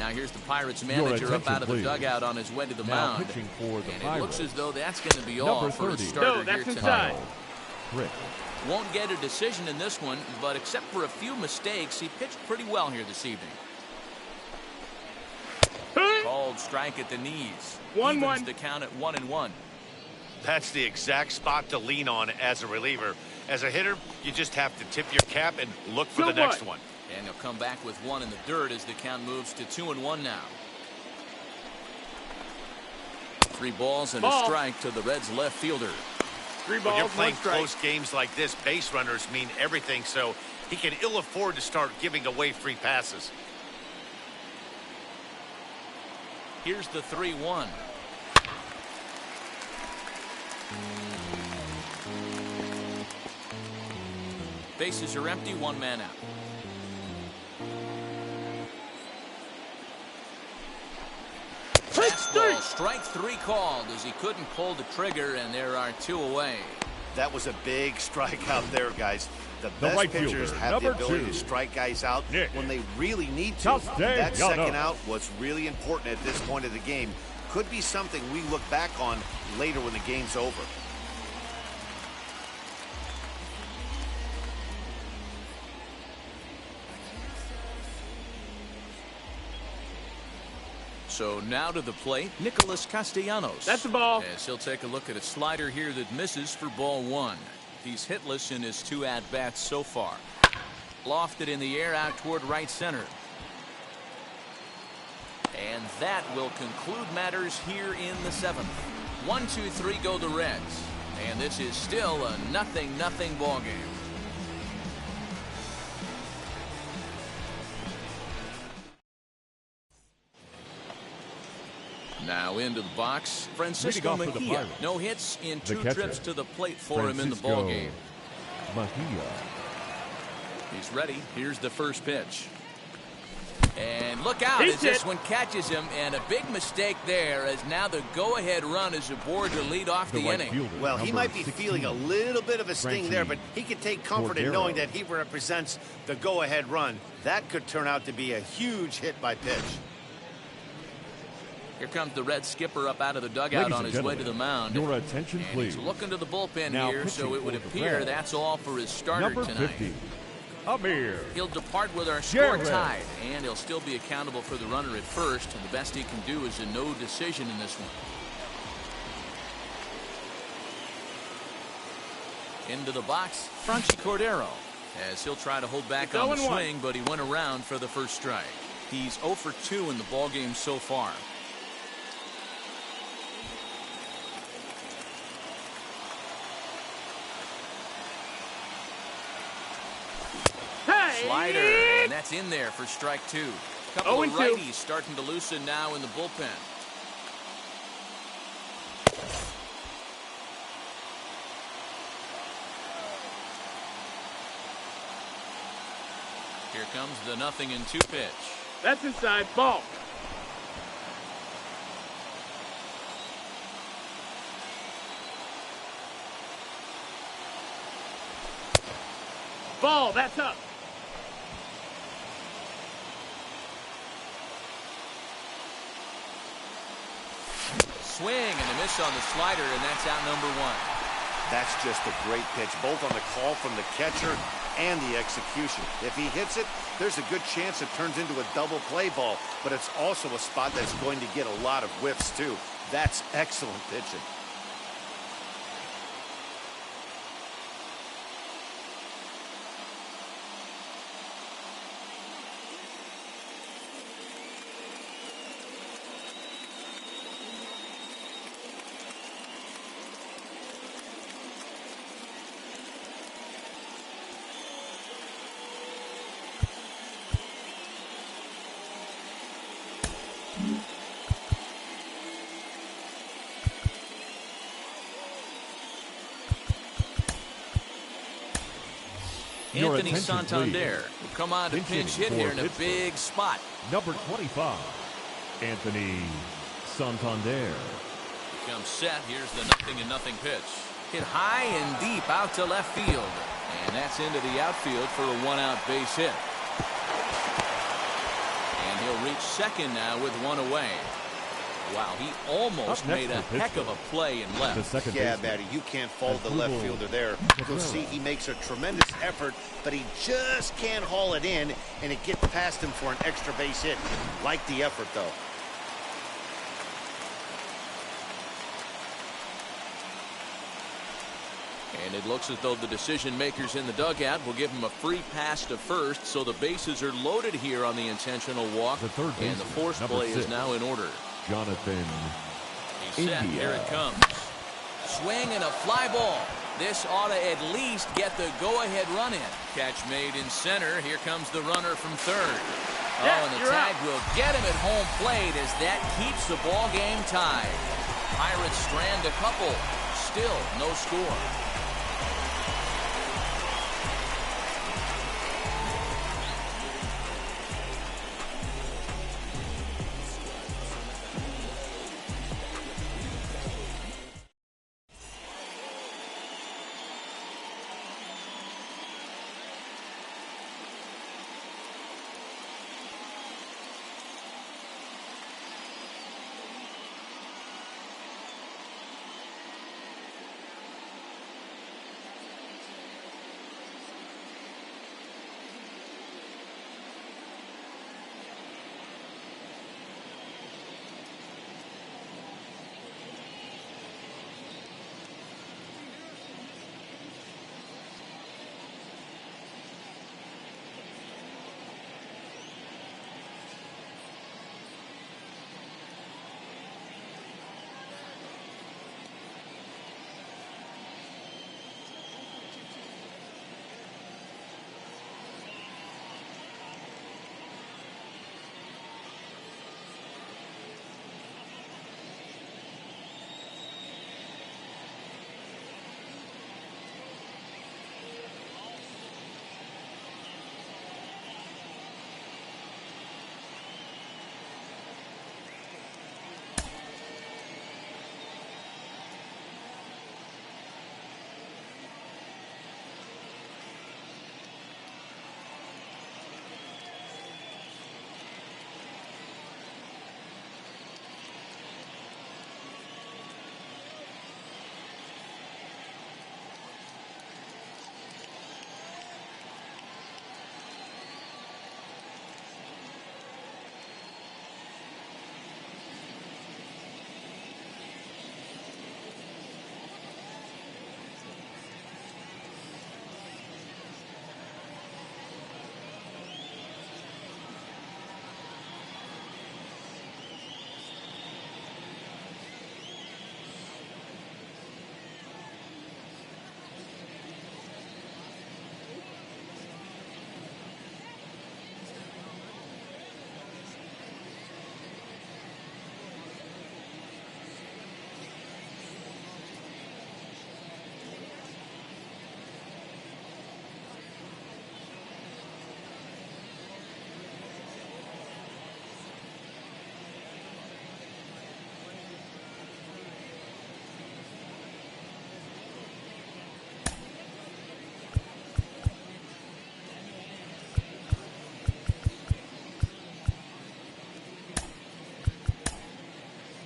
Now here's the Pirates manager up out of the dugout on his way to the mound. For the and Pirates. It looks as though that's going to be all for his starter here tonight. Won't get a decision in this one, but except for a few mistakes, he pitched pretty well here this evening. Called strike at the knees. Evens the count at 1-1. That's the exact spot to lean on as a reliever. As a hitter, you just have to tip your cap and look for the next one. And he'll come back with one in the dirt as the count moves to 2-1 now. 3 balls and a strike to the Reds left fielder. 3 balls, when you're playing 1 strike. close games like this, base runners mean everything, so he can ill afford to start giving away free passes. Here's the 3-1. Bases are empty, 1 man out. Fastball, strike 3 called as he couldn't pull the trigger, and there are 2 away. That was a big strikeout there, guys. The best right pitchers fielder, have the number ability 2. to strike guys out when they really need to. Just That stay, second out was really important at this point of the game. Could be something we look back on later when the game's over. So now to the plate, Nicholas Castellanos. That's the ball. As he'll take a look at a slider here that misses for ball 1. He's hitless in his 2 at-bats so far. Lofted in the air out toward right center. And that will conclude matters here in the 7th. 1-2-3 go the Reds. And this is still a 0-0 ball game. Now into the box, Francisco Mejia. No hits in 2 trips to the plate for him in the ball game. Mejia. He's ready. Here's the first pitch. And look out as this one catches him, and a big mistake there as now the go-ahead run is aboard to lead off the inning. Well, he might be feeling a little bit of a sting there, but he can take comfort in knowing that he represents the go-ahead run. That could turn out to be a huge hit by pitch. Here comes the Red skipper up out of the dugout on his way to the mound. Your attention, and please. He's looking to the bullpen Now here, so it would appear that's all for his starter Number tonight. 50, Amir. He'll depart with our score Garrett. tied, and he'll still be accountable for the runner at first, and the best he can do is a no decision in this one. Into the box, Franchi Cordero, as he'll try to hold back on the swing, but he went around for the first strike. He's 0 for 2 in the ballgame so far. Slider, and that's in there for strike 2. A couple of righties starting to loosen now in the bullpen. Here comes the 0-2 pitch. That's inside. Ball. Ball. That's up. Swing and a miss on the slider, and that's out number 1. That's just a great pitch, both on the call from the catcher and the execution. If he hits it, there's a good chance it turns into a double play ball, but it's also a spot that's going to get a lot of whiffs too. That's excellent pitching. Anthony Santander will come on to pinch hit here in a big spot. Number 25, Anthony Santander. Comes set. Here's the 0-0 pitch. Hit high and deep out to left field. And that's into the outfield for a 1-out base hit. And he'll reach second now with one away. Wow, he almost made a heck of a play and left. Yeah, Matty, you can't fault the left fielder there. You'll see he makes a tremendous effort, but he just can't haul it in, and it gets past him for an extra base hit. Like the effort, though. And it looks as though the decision makers in the dugout will give him a free pass to first, so the bases are loaded here on the intentional walk, and the force play is now in order. Jonathan He's set. India. Here it comes. Swing and a fly ball. This ought to at least get the go-ahead run in. Catch made in center. Here comes the runner from third. Yeah, and the tag will get him at home plate as that keeps the ball game tied. Pirates strand a couple. Still no score.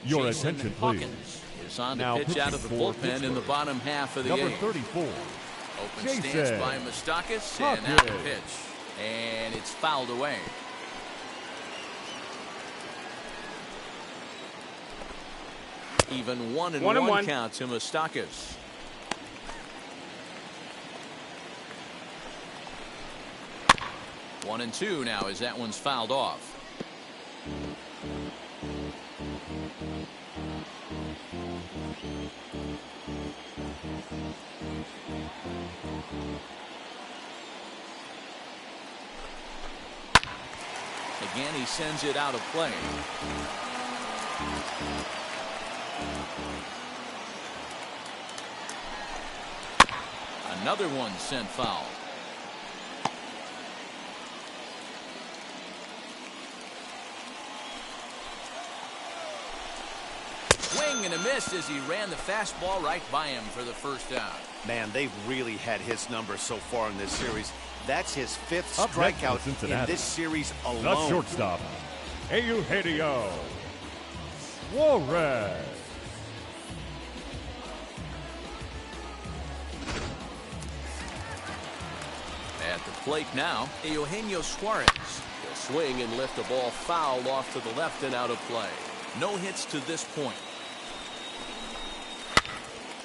Your Jason attention, please. Hawkins is on to Now pitch out of the pitching for bullpen in the bottom half of the Number eighth. 34. Open Jason stance by Moustakas, and now the Hawkins. pitch. And it's fouled away. Even 1-1 count to Moustakas. One and two now as that one's fouled off. Again, he sends it out of play. Another one sent foul. Swing and a miss as he ran the fastball right by him for the first out. Man, they've really had his number so far in this series. That's his fifth Up next strikeout for Cincinnati, in this series alone. The shortstop, Eugenio Suarez. At the plate now, Eugenio Suarez. He'll swing and lift a ball foul off to the left and out of play. No hits to this point.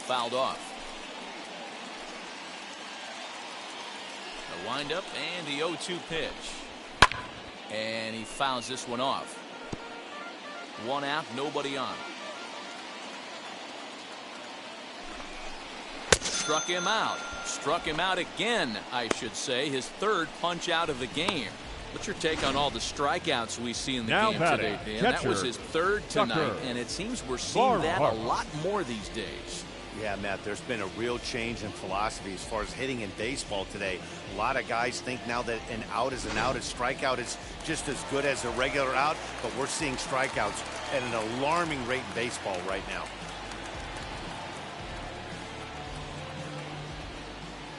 Fouled off. The windup and the 0-2 pitch. And he fouls this one off. One out, nobody on. Struck him out. Struck him out again, I should say. His third punch out of the game. What's your take on all the strikeouts we see in the game today, Dan? That was his third tonight, and it seems we're seeing that a lot more these days. Yeah, Matt, there's been a real change in philosophy as far as hitting in baseball today. A lot of guys think now that an out is an out, a strikeout is just as good as a regular out, but we're seeing strikeouts at an alarming rate in baseball right now.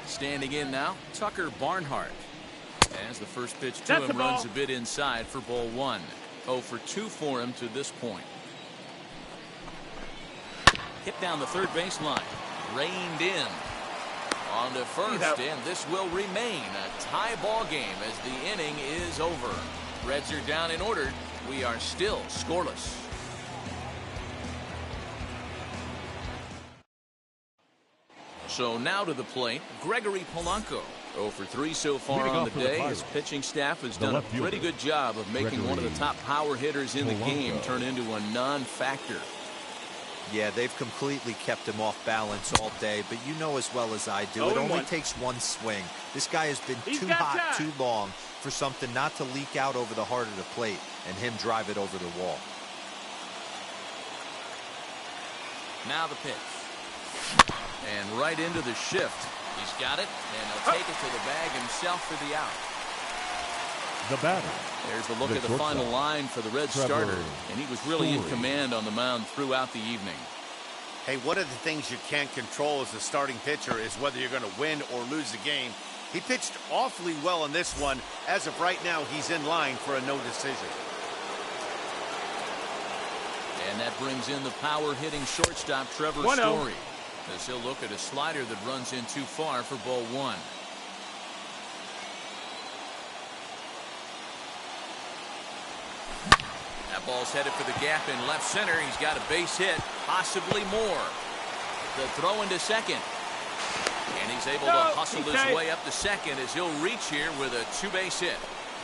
Standing in now, Tucker Barnhart. As the first pitch to him runs a bit inside for ball one. 0 for 2 for him to this point. Hit down the third baseline. Reined in. On to first, and this will remain a tie ball game as the inning is over. Reds are down and ordered. We are still scoreless. So now to the plate, Gregory Polanco. 0 for 3 so far on the day. His pitching staff has done a pretty good job of making one of the top power hitters in the game turn into a non-factor. Yeah, they've completely kept him off balance all day, but you know as well as I do, it only takes one swing. This guy has been too hot too long for something not to leak out over the heart of the plate and him drive it over the wall. Now the pitch. And right into the shift. He's got it, and he'll take it to the bag himself for the out. The batter. There's the look at the final line for the Red starter, and he was really in command on the mound throughout the evening. Hey, one of the things you can't control as a starting pitcher is whether you're going to win or lose the game. He pitched awfully well in this one. As of right now, he's in line for a no decision. And that brings in the power-hitting shortstop Trevor Story, as he'll look at a slider that runs in too far for ball one. That ball's headed for the gap in left center. He's got a base hit, possibly more. The throw into second. And he's able to hustle his way up to second as he'll reach here with a two-base hit.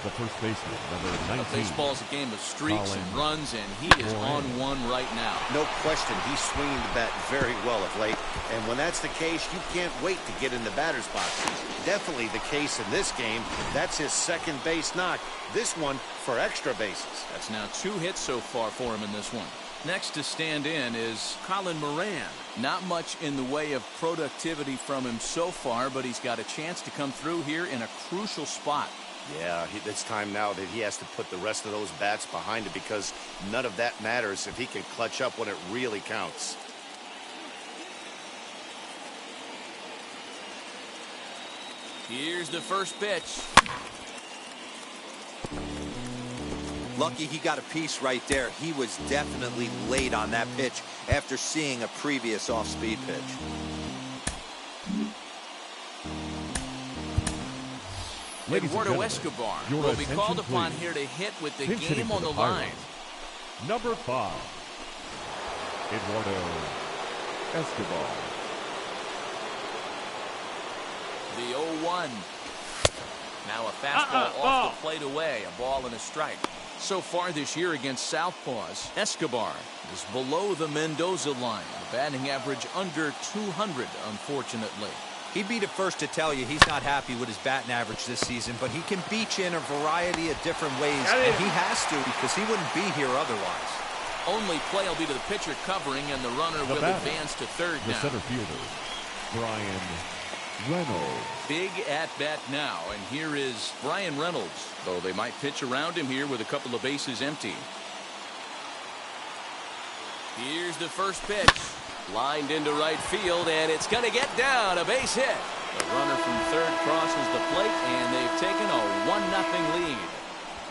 The first baseman, number 19. Baseball's a game of streaks and runs, and he is on one right now. No question, he's swinging the bat very well of late. And when that's the case, you can't wait to get in the batter's box. Definitely the case in this game. That's his second base knock. This one for extra bases. That's now 2 hits so far for him in this one. Next to stand in is Colin Moran. Not much in the way of productivity from him so far, but he's got a chance to come through here in a crucial spot. Yeah, it's time now that he has to put the rest of those bats behind it, because none of that matters if he can clutch up when it really counts. Here's the first pitch. Lucky he got a piece right there. He was definitely late on that pitch after seeing a previous off-speed pitch. Eduardo Escobar will be called upon here to hit with the game on the line. Number 5, Eduardo Escobar. The 0-1. Now a fastball off the plate away. A ball and a strike. So far this year against Southpaws, Escobar is below the Mendoza line. The batting average under 200, unfortunately. He'd be the first to tell you he's not happy with his batting average this season, but he can beat you in a variety of different ways, and he has to, because he wouldn't be here otherwise. Only play will be to the pitcher covering, and the runner will advance to third now. The center fielder, Brian Reynolds. Big at-bat now, and here is Brian Reynolds, though they might pitch around him here with a couple of bases empty. Here's the first pitch. Lined into right field, and it's going to get down. A base hit. The runner from third crosses the plate, and they've taken a 1-0 lead.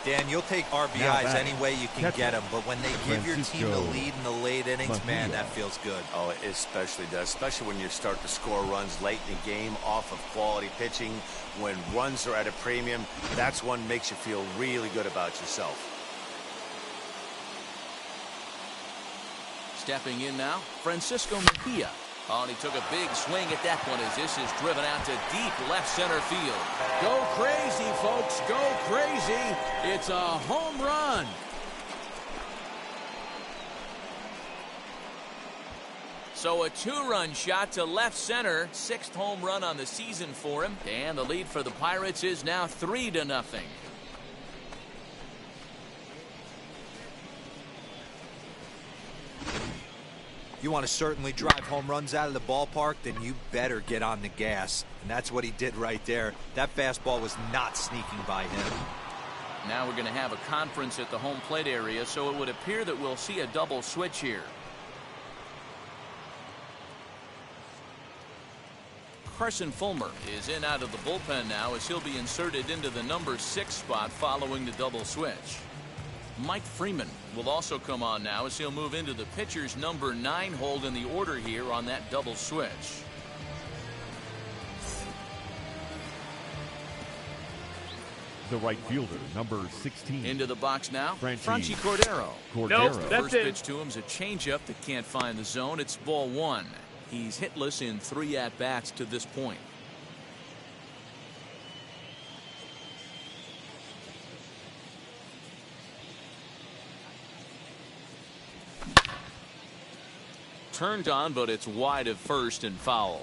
Dan, you'll take RBIs any way you can get them, but when they give your team the lead in the late innings, man, that feels good. Oh, it especially does, especially when you start to score runs late in the game off of quality pitching. When runs are at a premium, that's one makes you feel really good about yourself. Stepping in now, Francisco Mejia. Oh, and he took a big swing at that one as this is driven out to deep left center field. Go crazy, folks. Go crazy. It's a home run. So a two-run shot to left center. 6th home run on the season for him. And the lead for the Pirates is now 3-0. You want to certainly drive home runs out of the ballpark, then you better get on the gas. And that's what he did right there. That fastball was not sneaking by him. Now we're going to have a conference at the home plate area, so it would appear that we'll see a double switch here. Carson Fulmer is in out of the bullpen now as he'll be inserted into the number 6 spot following the double switch. Mike Freeman will also come on now as he'll move into the pitcher's number 9 hold in the order here on that double switch. The right fielder, number 16. Into the box now, Franchy Cordero. Nope, that's First it. pitch to him is a changeup that can't find the zone. It's ball 1. He's hitless in 3 at-bats to this point. Turned on, but it's wide of first and foul.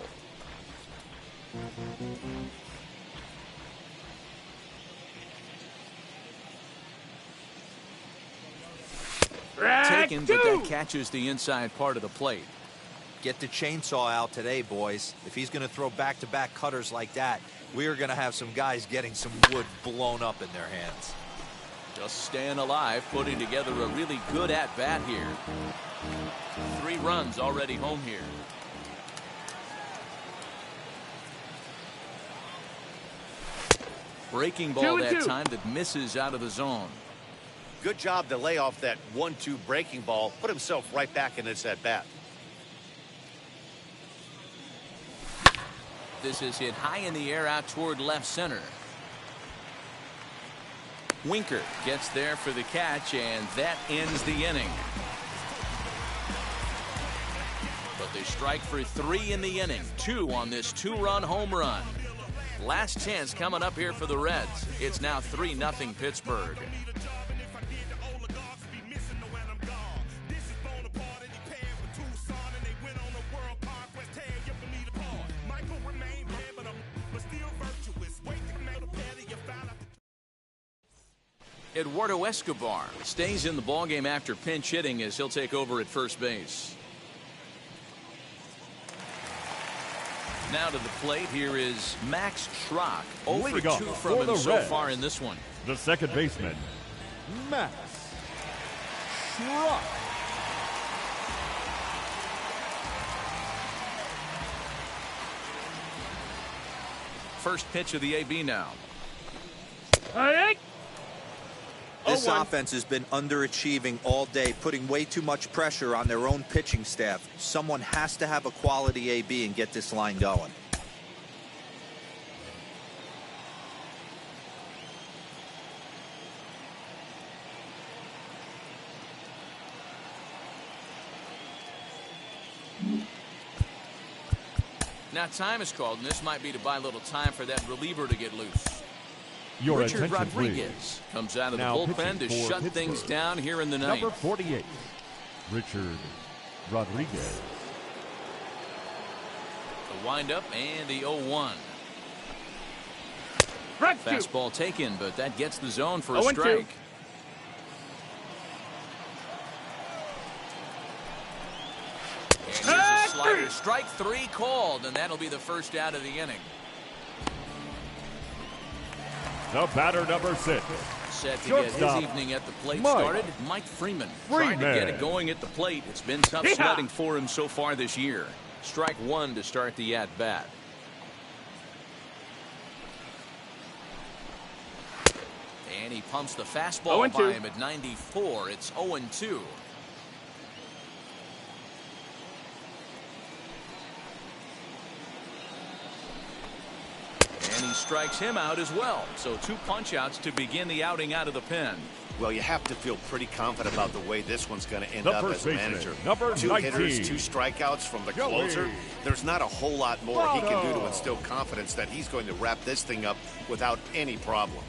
Taken, but that catches the inside part of the plate. Get the chainsaw out today, boys. If he's going to throw back-to-back cutters like that, we are going to have some guys getting some wood blown up in their hands. Just staying alive, putting together a really good at-bat here. 3 runs already home here. Breaking ball that time that misses out of the zone. Good job to lay off that 1-2 breaking ball, put himself right back in this at-bat. This is hit high in the air out toward left center. Winker gets there for the catch, and that ends the inning. But they strike for 3 in the inning, 2 on this 2-run home run. Last chance coming up here for the Reds. It's now 3-0 Pittsburgh. Eduardo Escobar stays in the ballgame after pinch hitting as he'll take over at first base. Now to the plate, here is Max Schrock. 0 for 2 from him so far in this one. The second baseman, Max Schrock. First pitch of the AB now. This offense has been underachieving all day, putting way too much pressure on their own pitching staff. Someone has to have a quality AB and get this line going. Now time is called, and this might be to buy a little time for that reliever to get loose. Your Richard Rodriguez comes out of the bullpen to shut things down here in the ninth. Number 48, Richard Rodriguez. The windup and the 0-1. Fastball taken, but that gets the zone for a strike. And here's a slider. Strike 3 called, and that'll be the first out of the inning. The batter, number 6. Set to get his evening at the plate started. Mike Freeman trying to get it going at the plate. It's been tough sledding for him so far this year. Strike 1 to start the at-bat. And And he pumps the fastball by him at 94. It's 0-2. And he strikes him out as well. So 2 punch-outs to begin the outing out of the pen. Well, you have to feel pretty confident about the way this one's going to end up as a manager. Number 2 19. hitters, 2 strikeouts from the closer. There's not a whole lot more he can do to instill confidence that he's going to wrap this thing up without any problem.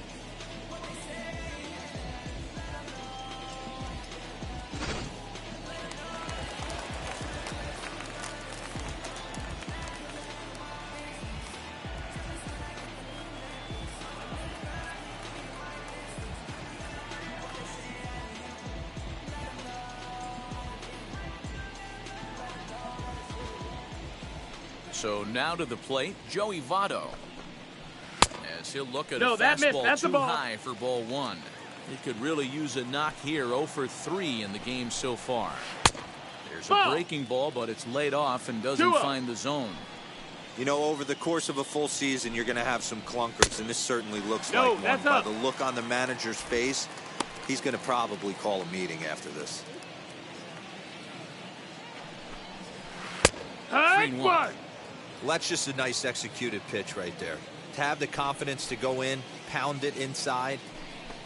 So now to the plate, Joey Votto. As he'll look at a that missed. fastball That's too a ball. high for ball 1. He could really use a knock here. 0 for 3 in the game so far. There's a breaking ball, but it's laid off and doesn't find the zone. You know, over the course of a full season, you're going to have some clunkers, and this certainly looks like one. By the look on the manager's face, he's going to probably call a meeting after this. 3-1. Well, that's just a nice executed pitch right there. To have the confidence to go in, pound it inside.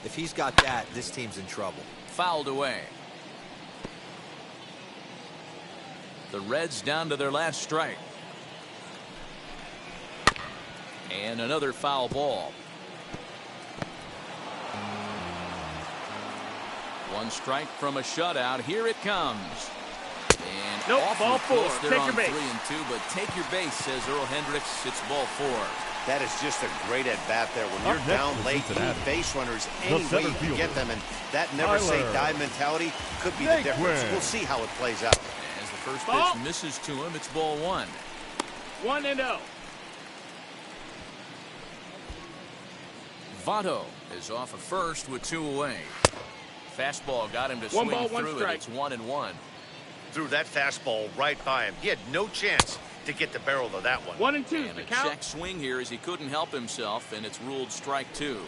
If he's got that, this team's in trouble. Fouled away. The Reds down to their last strike. And another foul ball. 1 strike from a shutout. Here it comes. And ball 4. They're Take on your base. 3 and 2, but take your base, says Earl Hendricks. It's ball 4. That is just a great at-bat there. When you're down late, you need base runners any way you can get them, and that never-say-die mentality could be the difference. We'll see how it plays out. As the first pitch misses to him, it's ball 1. 1-0. Votto is off of first with 2 away. Fastball got him to swing through it. It's 1-1. Threw that fastball right by him. He had no chance to get the barrel of that one. 1-2. And a check swing here as he couldn't help himself, and it's ruled strike 2.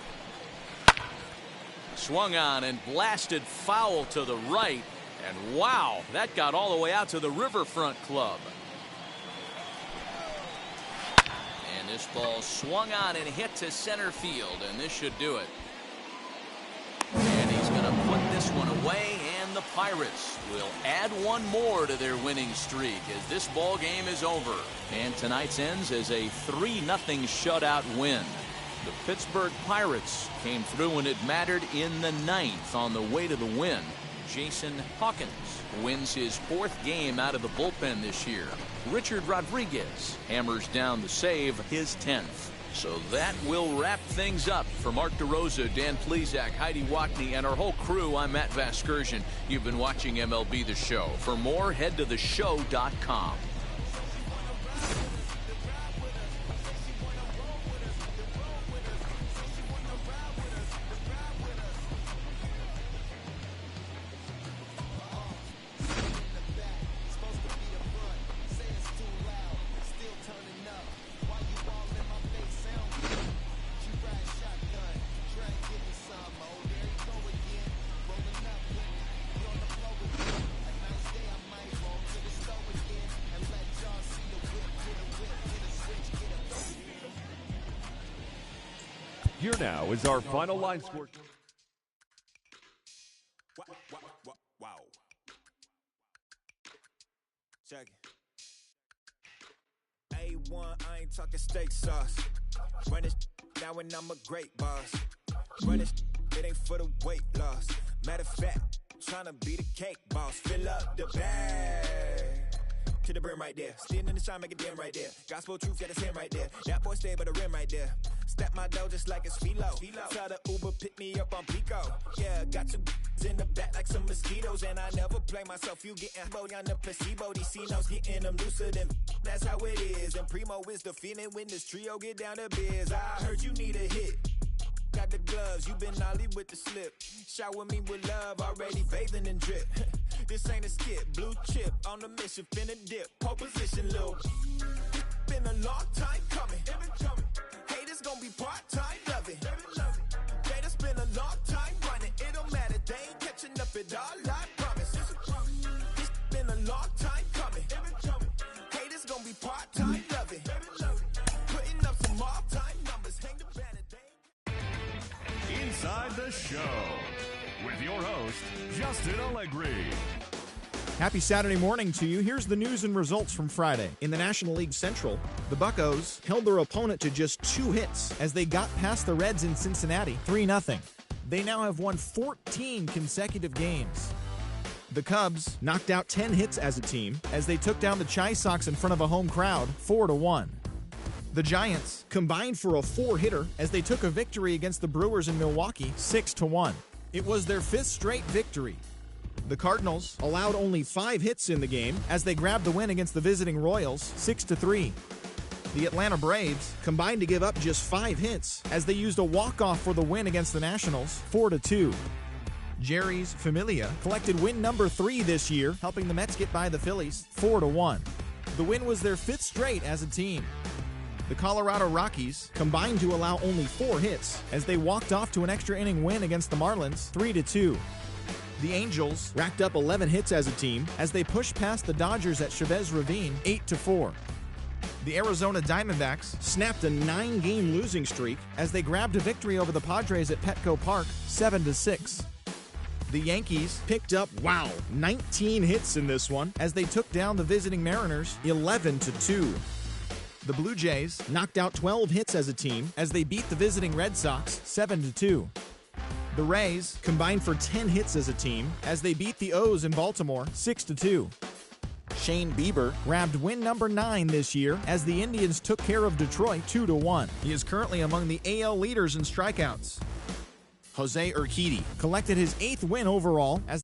Swung on and blasted foul to the right. And wow, that got all the way out to the Riverfront Club. And this ball swung on and hit to center field, and this should do it. And he's going to put this one away, and the Pirates will add 1 more to their winning streak as this ball game is over. And tonight's ends as a 3-0 shutout win. The Pittsburgh Pirates came through when it mattered in the 9th on the way to the win. Jason Hawkins wins his 4th game out of the bullpen this year. Richard Rodriguez hammers down the save, his 10th. So that will wrap things up. For Mark DeRosa, Dan Plesac, Heidi Watney, and our whole crew, I'm Matt Vasgersian. You've been watching MLB The Show. For more, head to theshow.com. Here now is our final line score. Wow. Check it. A1, I ain't talking steak sauce. Run this now and I'm a great boss. Run this, it ain't for the weight loss. Matter of fact, tryna be the cake boss. Fill up the bag to the brim right there. Standing in the shine, make it dim right there. Gospel truth, got his hand right there. That boy stay by the rim right there. Step my dough just like it's philo. Tell the Uber, pick me up on Pico. Yeah, got two in the back like some mosquitoes. And I never play myself. You getting body on the placebo. These C-notes getting them looser than that's how it is. And Primo is the feeling when this trio get down to biz. I heard you need a hit. Got the gloves, you been ollie with the slip. Shower me with love, already bathing in drip. This ain't a skip, blue chip on the mission, finna dip. Pole position, little. Been a long time coming. Haters gonna be part-time loving. Haters been been a long time running. It don't matter, they ain't catching up at all, I promise. This been a long time coming. Haters gonna be part-time loving. Putting up some all-time numbers. Hang the banner. Inside the show with your host, Justin Allegri. Happy Saturday morning to you. Here's the news and results from Friday. In the National League Central, the Buccos held their opponent to just 2 hits as they got past the Reds in Cincinnati 3-0. They now have won 14 consecutive games. The Cubs knocked out 10 hits as a team as they took down the Chi Sox in front of a home crowd 4-1. The Giants combined for a 4-hitter as they took a victory against the Brewers in Milwaukee 6-1. It was their 5th straight victory. The Cardinals allowed only 5 hits in the game as they grabbed the win against the visiting Royals 6-3. The Atlanta Braves combined to give up just 5 hits as they used a walk-off for the win against the Nationals 4-2. Jerry's Familia collected win number 3 this year, helping the Mets get by the Phillies 4-1. The win was their 5th straight as a team. The Colorado Rockies combined to allow only 4 hits as they walked off to an extra inning win against the Marlins 3-2. The Angels racked up 11 hits as a team as they pushed past the Dodgers at Chavez Ravine 8-4. The Arizona Diamondbacks snapped a 9-game losing streak as they grabbed a victory over the Padres at Petco Park 7-6. The Yankees picked up, 19 hits in this one as they took down the visiting Mariners 11-2. The Blue Jays knocked out 12 hits as a team as they beat the visiting Red Sox 7-2. The Rays combined for 10 hits as a team as they beat the O's in Baltimore 6-2. Shane Bieber grabbed win number 9 this year as the Indians took care of Detroit 2-1. He is currently among the AL leaders in strikeouts. Jose Urquidy collected his 8th win overall as